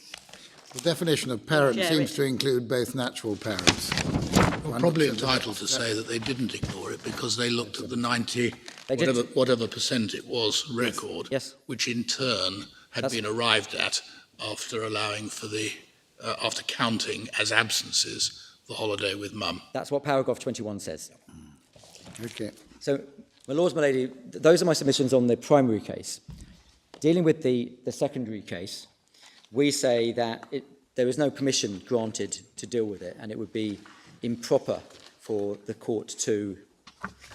The definition of parent Share seems it. to include both natural parents. We're probably entitled to say that they didn't ignore it because they looked at the 90, They did. whatever percent it was, record, Yes. which in turn had been arrived at after allowing for after counting as absences the holiday with mum. That's what paragraph 21 says. Okay. So, my lords, my lady, those are my submissions on the primary case. Dealing with the secondary case, we say that there is no permission granted to deal with it, and it would be improper for the court to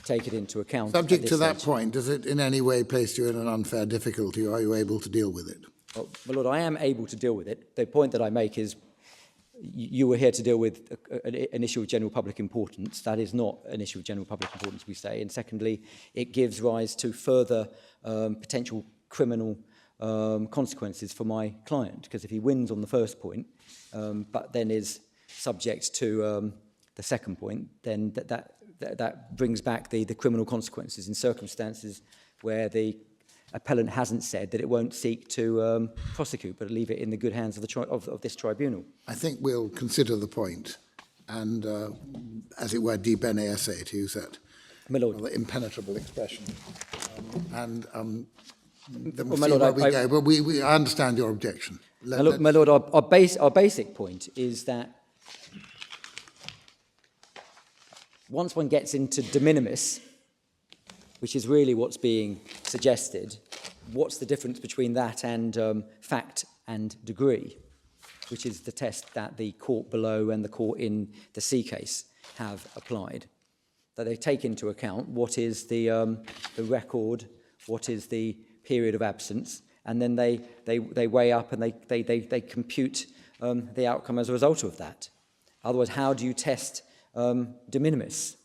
take it into account. Subject at to this that stage. point, does it in any way place you in an unfair difficulty, or are you able to deal with it? Well, my lord, I am able to deal with it. The point that I make is you were here to deal with an issue of general public importance. That is not an issue of general public importance, we say. And secondly, it gives rise to further potential criminal consequences for my client, because if he wins on the first point, but then is subject to the second point, then that brings back the criminal consequences in circumstances where the appellant hasn't said that it won't seek to prosecute, but leave it in the good hands of this tribunal. I think we'll consider the point and, as it were, de bene esse, to use that My lord. rather impenetrable expression. Then we'll my see lord, where we go. But I understand your objection. My lord, our basic point is that once one gets into de minimis, which is really what's being suggested, what's the difference between that and fact and degree, which is the test that the court below and the court in the C case have applied, that they take into account what is the record, what is the period of absence, and then they weigh up and they compute the outcome as a result of that. Otherwise, how do you test de minimis?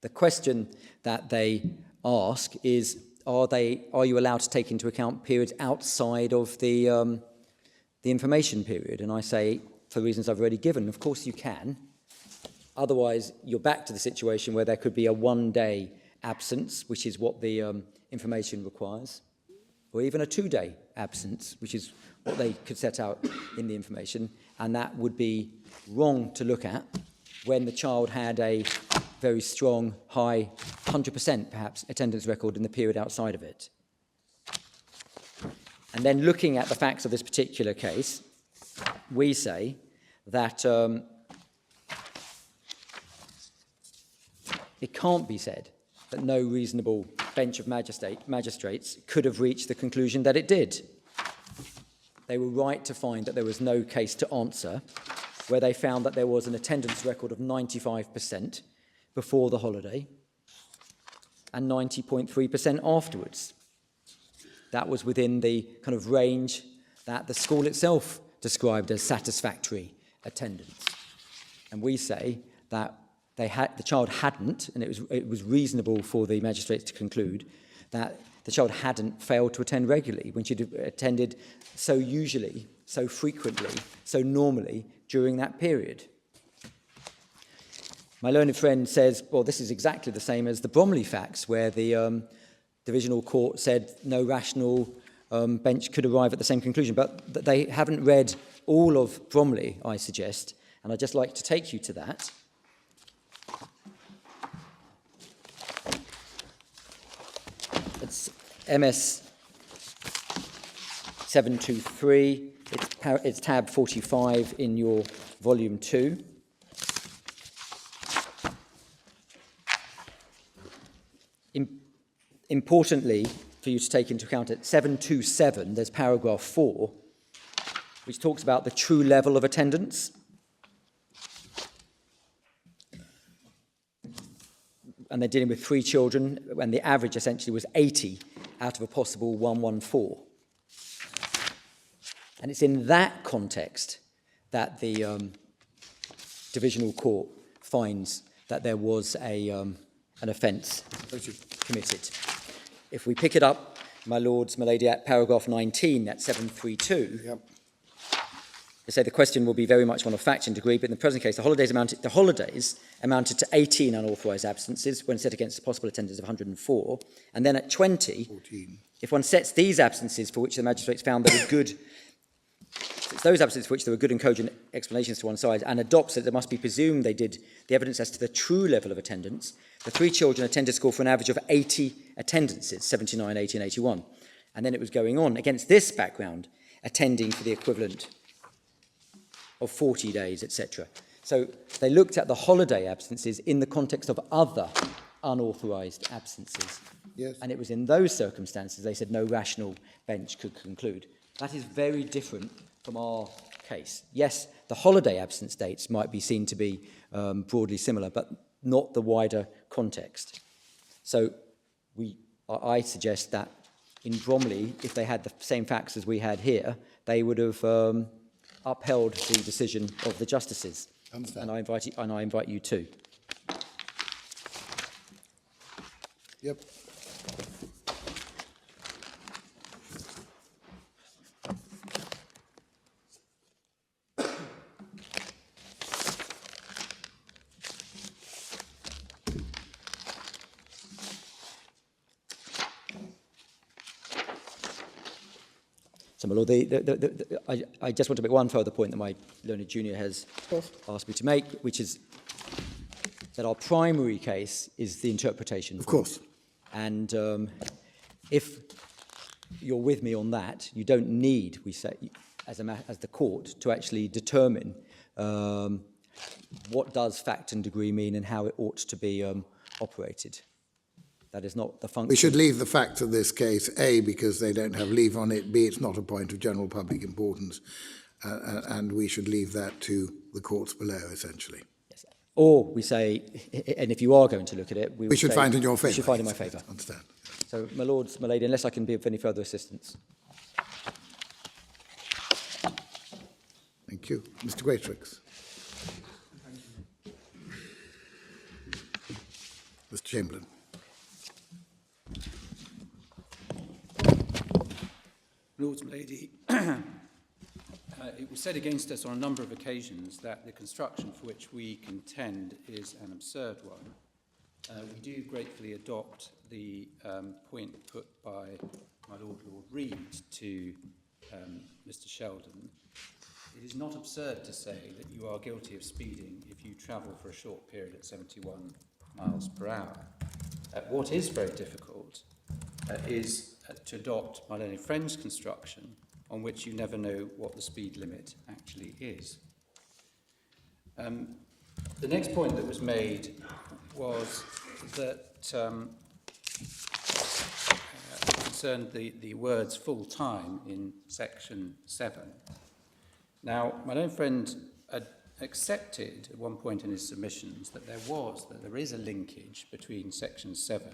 The question that they ask is, are you allowed to take into account periods outside of the information period? And I say, for reasons I've already given, of course you can. Otherwise, you're back to the situation where there could be a one-day absence, which is what the information requires, or even a two-day absence, which is what they could set out in the information, and that would be wrong to look at when the child had a very strong, high, 100% perhaps, attendance record in the period outside of it. And then looking at the facts of this particular case, we say that it can't be said that no reasonable bench of magistrates could have reached the conclusion that it did. They were right to find that there was no case to answer, where they found that there was an attendance record of 95% before the holiday and 90.3% afterwards. That was within the kind of range that the school itself described as satisfactory attendance. And we say that the child hadn't, and it was reasonable for the magistrates to conclude that the child hadn't failed to attend regularly when she'd attended so usually, so frequently, so normally during that period. My learned friend says, well, this is exactly the same as the Bromley facts, where the divisional court said no rational bench could arrive at the same conclusion. But they haven't read all of Bromley, I suggest, and I'd just like to take you to that. It's MS 723. It's tab 45 in your volume 2. Importantly, for you to take into account, at 727, there's paragraph 4, which talks about the true level of attendance. And they're dealing with 3 children, and the average essentially was 80 out of a possible 114. And it's in that context that the divisional court finds that there was an offence committed. If we pick it up, my lords, my lady, at paragraph 19, at 732, Yep. they say the question will be very much one of fact and degree, but in the present case, the holidays amounted to 18 unauthorised absences when set against a possible attendance of 104. And then at 20, 14. if one sets these absences for which the magistrates found there were good, it's those absences for which there were good and cogent explanations to one side, and adopts that it must be presumed they did the evidence as to the true level of attendance, the 3 children attended school for an average of 80 attendances, 79, 80 and 81. And then it was going on against this background, attending for the equivalent of 40 days, etc. So they looked at the holiday absences in the context of other unauthorised absences. Yes. And it was in those circumstances they said no rational bench could conclude. That is very different from our case. Yes, the holiday absence dates might be seen to be broadly similar, but not the wider context. So I suggest that in Bromley, if they had the same facts as we had here, they would have upheld the decision of the justices. Understand. And I invite you too. Yep. So, my lord, I just want to make one further point that my learned junior has asked me to make, which is that our primary case is the interpretation. Of course. And if you're with me on that, you don't need, we say, as the court, to actually determine what does fact and degree mean and how it ought to be operated. That is not the function. We should leave the facts of this case, A, because they don't have leave on it, B, it's not a point of general public importance, and we should leave that to the courts below, essentially. Yes. Or we say, and if you are going to look at it, We should say, find in your favour. We should find in my favour. Understand. So, my lords, my lady, unless I can be of any further assistance. Thank you. Mr. Greatrix. Mr. Chamberlain. Lords and Lady, it was said against us on a number of occasions that the construction for which we contend is an absurd one. We do gratefully adopt the point put by my Lord Reid to Mr. Sheldon. It is not absurd to say that you are guilty of speeding if you travel for a short period at 71 miles per hour. What is very difficult is to adopt my learned friend's construction, on which you never know what the speed limit actually is. The next point that was made was that concerned the words full-time in section 7. Now, my learned friend accepted at one point in his submissions that there is a linkage between section 7,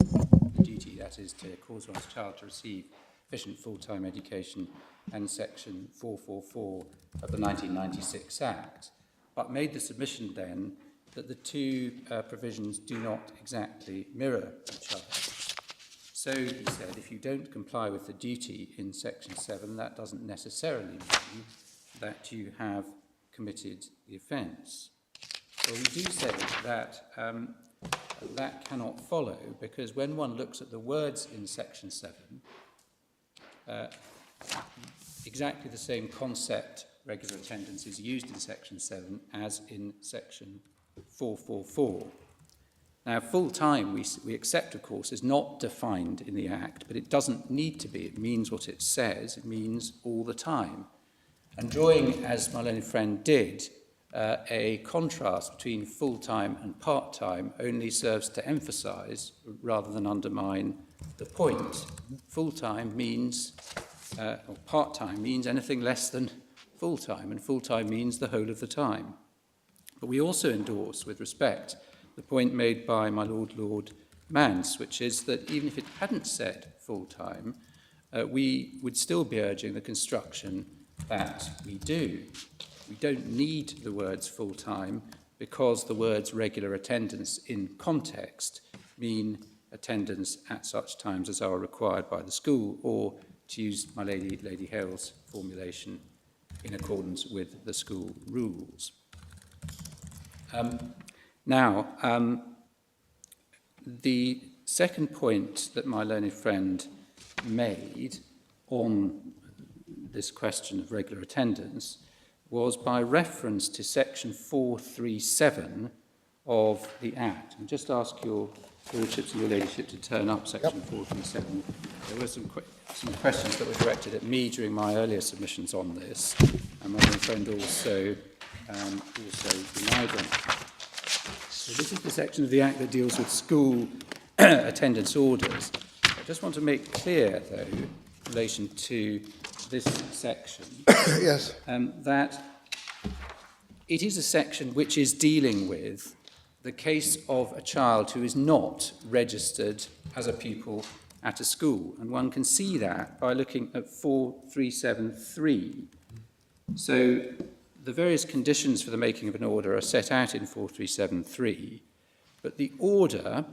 the duty that is to cause one's child to receive efficient full-time education, and section 444 of the 1996 Act, but made the submission then that the two provisions do not exactly mirror each other. So, he said, if you don't comply with the duty in Section 7, that doesn't necessarily mean that you have committed the offence. Well, we do say that that cannot follow, because when one looks at the words in Section 7, exactly the same concept, regular attendance, is used in Section 7 as in Section 444. Now, full-time, we accept, of course, is not defined in the Act, but it doesn't need to be. It means what it says. It means all the time. And drawing, as my learned friend did, a contrast between full-time and part-time only serves to emphasise, rather than undermine, the point. Full-time means, or part-time means anything less than full-time, and full-time means the whole of the time. But we also endorse, with respect, the point made by my Lord Mance, which is that even if it hadn't said full-time, we would still be urging the construction that we do. We don't need the words full-time because the words regular attendance in context mean attendance at such times as are required by the school, or, to use my Lady Hale's formulation, in accordance with the school rules. The second point that my learned friend made on this question of regular attendance was by reference to Section 437 of the Act. And just ask your lordships and your ladyship to turn up Section 437. There were some questions that were directed at me during my earlier submissions on this, and my learned friend also denied them. So this is the section of the Act that deals with school attendance orders. I just want to make clear, though, in relation to this section, Yes. that it is a section which is dealing with the case of a child who is not registered as a pupil at a school. And one can see that by looking at 4373. So the various conditions for the making of an order are set out in 4373, but the order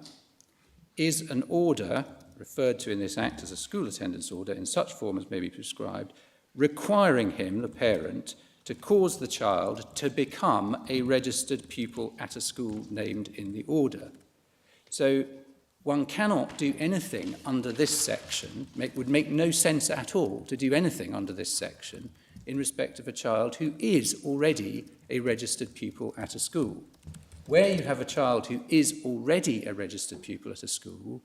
is an order referred to in this Act as a school attendance order in such form as may be prescribed, requiring him, the parent, to cause the child to become a registered pupil at a school named in the order. So one cannot do anything under this section, would make no sense at all to do anything under this section in respect of a child who is already a registered pupil at a school. Where you have a child who is already a registered pupil at a school,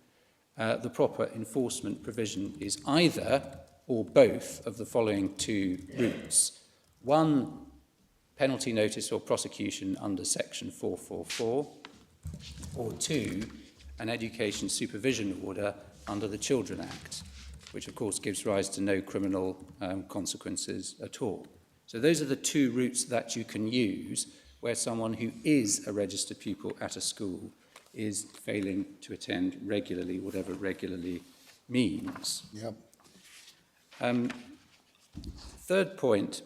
the proper enforcement provision is either or both of the following two routes. One, penalty notice or prosecution under Section 444, or two, an education supervision order under the Children Act, which of course gives rise to no criminal consequences at all. So those are the two routes that you can use where someone who is a registered pupil at a school is failing to attend regularly, whatever regularly means. Yep. Third point,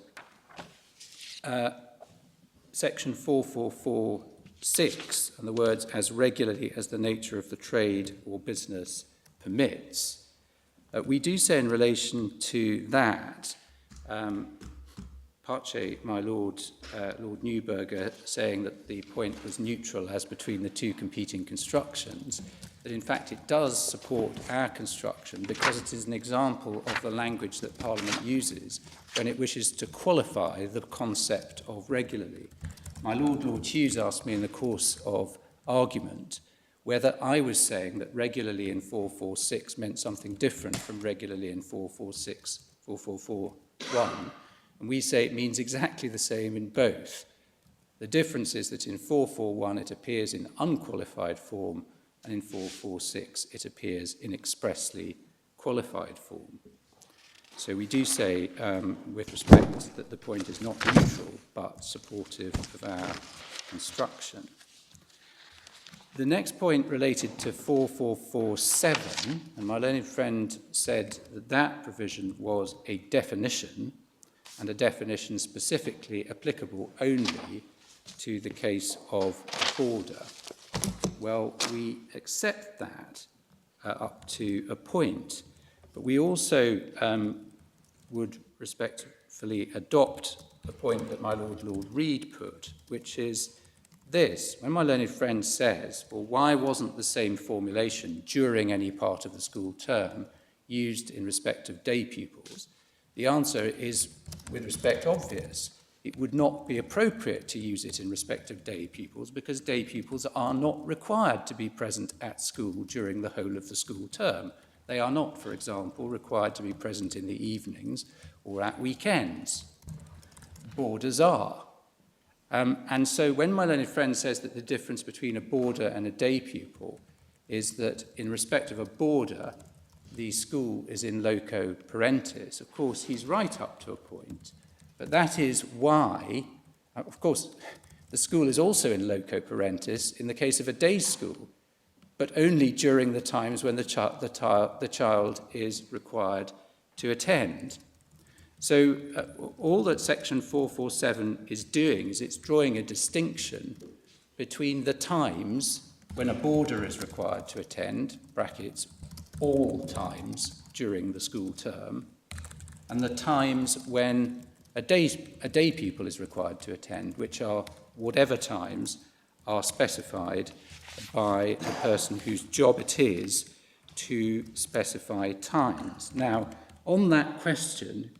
Section 4446, and the words "as regularly as the nature of the trade or business permits." We do say in relation to that, Pace, my Lord Newberger, saying that the point was neutral as between the two competing constructions, that in fact it does support our construction because it is an example of the language that Parliament uses when it wishes to qualify the concept of regularly. My Lord Hughes asked me in the course of argument whether I was saying that regularly in 446 meant something different from regularly in 446, 4441. And we say it means exactly the same in both. The difference is that in 441 it appears in unqualified form, and in 446 it appears in expressly qualified form. So we do say, with respect, that the point is not neutral, but supportive of our construction. The next point related to 4447, and my learned friend said that that provision was a definition, and a definition specifically applicable only to the case of a boarder. Well, we accept that up to a point, but we also would respectfully adopt the point that my Lord Reid put, which is this. When my learned friend says, well, why wasn't the same formulation during any part of the school term used in respect of day pupils? The answer is, with respect, obvious. It would not be appropriate to use it in respect of day pupils because day pupils are not required to be present at school during the whole of the school term. They are not, for example, required to be present in the evenings or at weekends. Boarders are. And so when my learned friend says that the difference between a boarder and a day pupil is that in respect of a boarder, the school is in loco parentis, of course, he's right up to a point. But that is why, of course, the school is also in loco parentis in the case of a day school, but only during the times when the child is required to attend. So all that Section 447 is doing is it's drawing a distinction between the times when a boarder is required to attend, brackets, all times during the school term, and the times when a day pupil is required to attend, which are whatever times are specified by the person whose job it is to specify times. Now, on that question,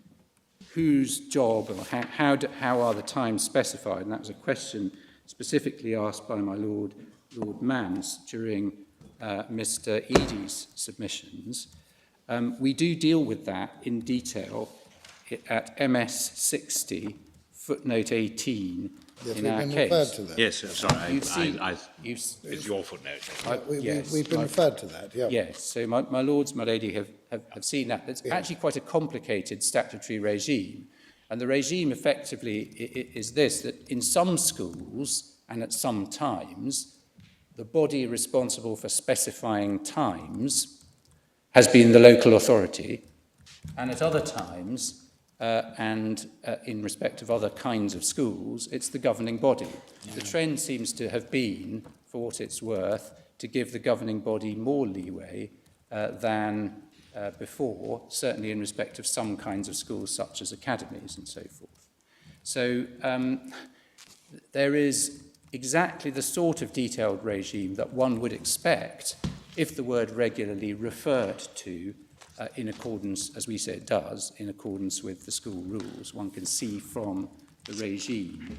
whose job or how are the times specified? And that was a question specifically asked by my Lord Mance during Mr. Eadie's submissions. We do deal with that in detail at MS 60, footnote 18 in our case. To that. Yes, sorry, It's your footnote. We've been referred to that, yeah. Yes, so my lords, my lady have seen that. It's actually quite a complicated statutory regime. And the regime effectively is this, that in some schools and at some times, the body responsible for specifying times has been the local authority, and at other times, in respect of other kinds of schools, it's the governing body. Yeah. The trend seems to have been, for what it's worth, to give the governing body more leeway than before, certainly in respect of some kinds of schools such as academies and so forth. So there is exactly the sort of detailed regime that one would expect if the word regularly referred to in accordance, as we say it does, in accordance with the school rules. One can see from the regime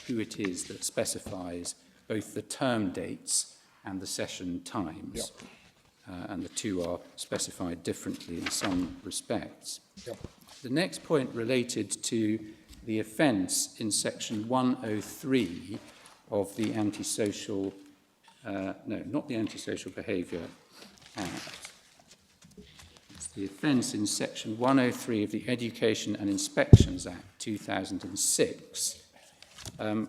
who it is that specifies both the term dates and the session times. Yep. And the two are specified differently in some respects. Yep. The next point related to the offence in section 103 of the Antisocial, not the Antisocial Behaviour Act. It's the offence in section 103 of the Education and Inspections Act 2006,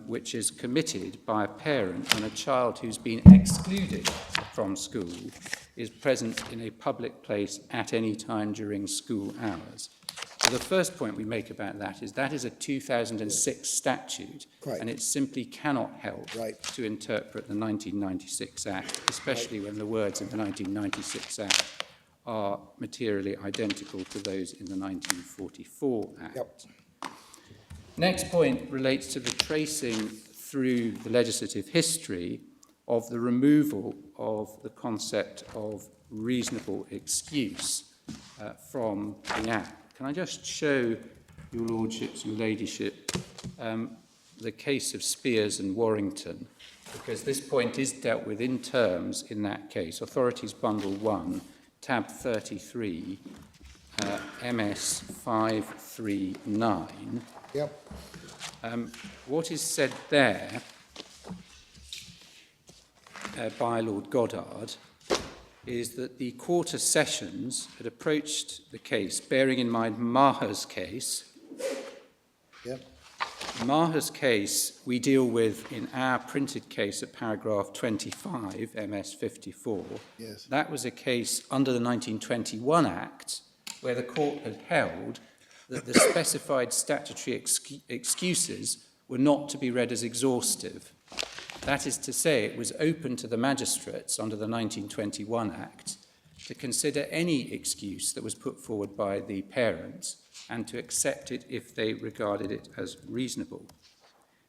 which is committed by a parent when a child who's been excluded from school is present in a public place at any time during school hours. So the first point we make about that is a 2006 statute, right. And it simply cannot help to interpret the 1996 Act, especially when the words in the 1996 Act are materially identical to those in the 1944 Act. Yep. Next point relates to the tracing through the legislative history of the removal of the concept of reasonable excuse from the Act. Can I just show your lordships, your ladyship, the case of Spears and Warrington, because this point is dealt with in terms in that case. Authorities Bundle 1, tab 33, MS 539. Yep. What is said there by Lord Goddard is that the Quarter Sessions had approached the case, bearing in mind Maher's case. Yep. Maher's case we deal with in our printed case at paragraph 25, MS 54. Yes. That was a case under the 1921 Act where the court had held that the specified statutory excuses were not to be read as exhaustive. That is to say, it was open to the magistrates under the 1921 Act to consider any excuse that was put forward by the parents and to accept it if they regarded it as reasonable.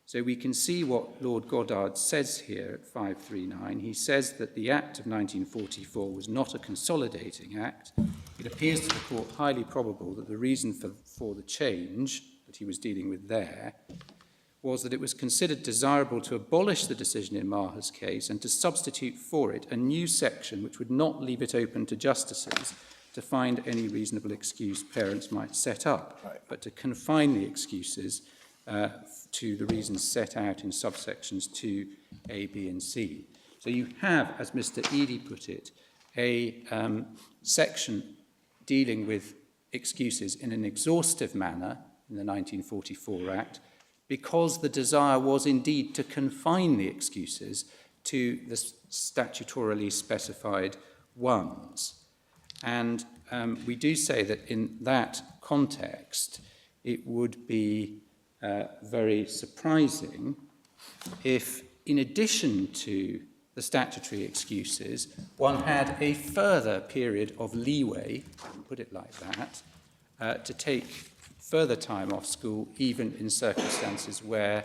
So we can see what Lord Goddard says here at 539. He says that the Act of 1944 was not a consolidating act. It appears to the court highly probable that the reason for the change that he was dealing with there was that it was considered desirable to abolish the decision in Maher's case and to substitute for it a new section which would not leave it open to justices to find any reasonable excuse parents might set up, but to confine the excuses to the reasons set out in subsections 2A, B and C. So you have, as Mr. Eadie put it, a section dealing with excuses in an exhaustive manner in the 1944 Act, because the desire was indeed to confine the excuses to the statutorily specified ones. And we do say that in that context, it would be very surprising if, in addition to the statutory excuses, one had a further period of leeway, put it like that, to take further time off school, even in circumstances where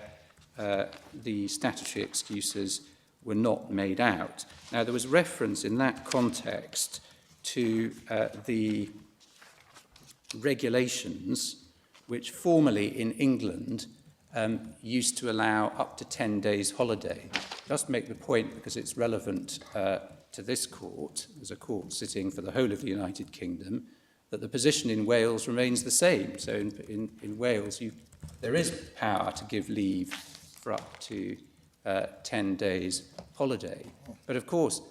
the statutory excuses were not made out. Now, there was reference in that context to the regulations which formerly in England used to allow up to 10 days holiday. Just make the point, because it's relevant to this court, as a court sitting for the whole of the United Kingdom, that the position in Wales remains the same. So in Wales, there is power to give leave for up to 10 days holiday. But of course,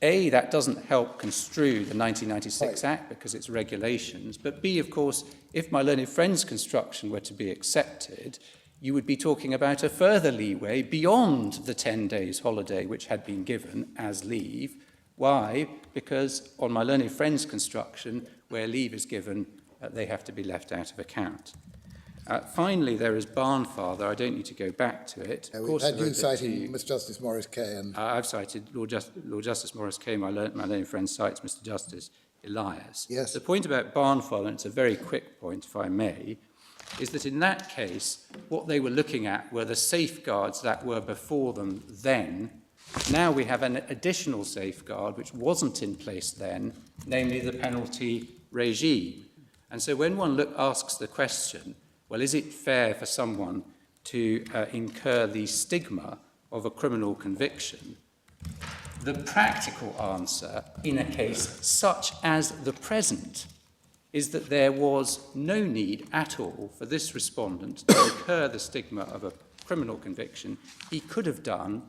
A, that doesn't help construe the 1996 Act because it's regulations, but B, of course, if my learned friend's construction were to be accepted, you would be talking about a further leeway beyond the 10 days holiday which had been given as leave. Why? Because on my learned friend's construction, where leave is given, they have to be left out of account. Finally, there is Barnfather. I don't need to go back to it. We've had you citing Mr. Justice Maurice Kay. And I've cited Lord Justice Maurice Kay. My learned friend cites Mr. Justice Elias. Yes. The point about Barnfather, and it's a very quick point, if I may, is that in that case, what they were looking at were the safeguards that were before them then. Now we have an additional safeguard which wasn't in place then, namely the penalty regime. And so when one asks the question, well, is it fair for someone to incur the stigma of a criminal conviction? The practical answer in a case such as the present is that there was no need at all for this respondent to incur the stigma of a criminal conviction. He could have done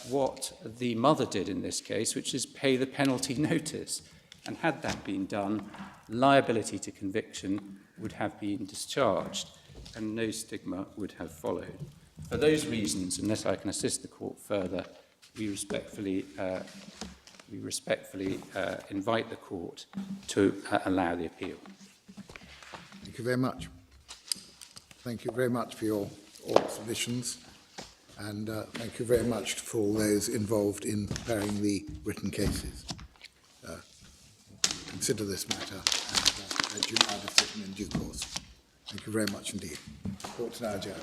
what the mother did in this case, which is pay the penalty notice. And had that been done, liability to conviction would have been discharged and no stigma would have followed. For those reasons, unless I can assist the court further, we respectfully invite the court to allow the appeal. thank you very much. Thank you very much for your oral submissions, and thank you very much for all those involved in preparing the written cases. Consider this matter and let you know decision in due course. Thank you very much indeed. Court's now adjourned.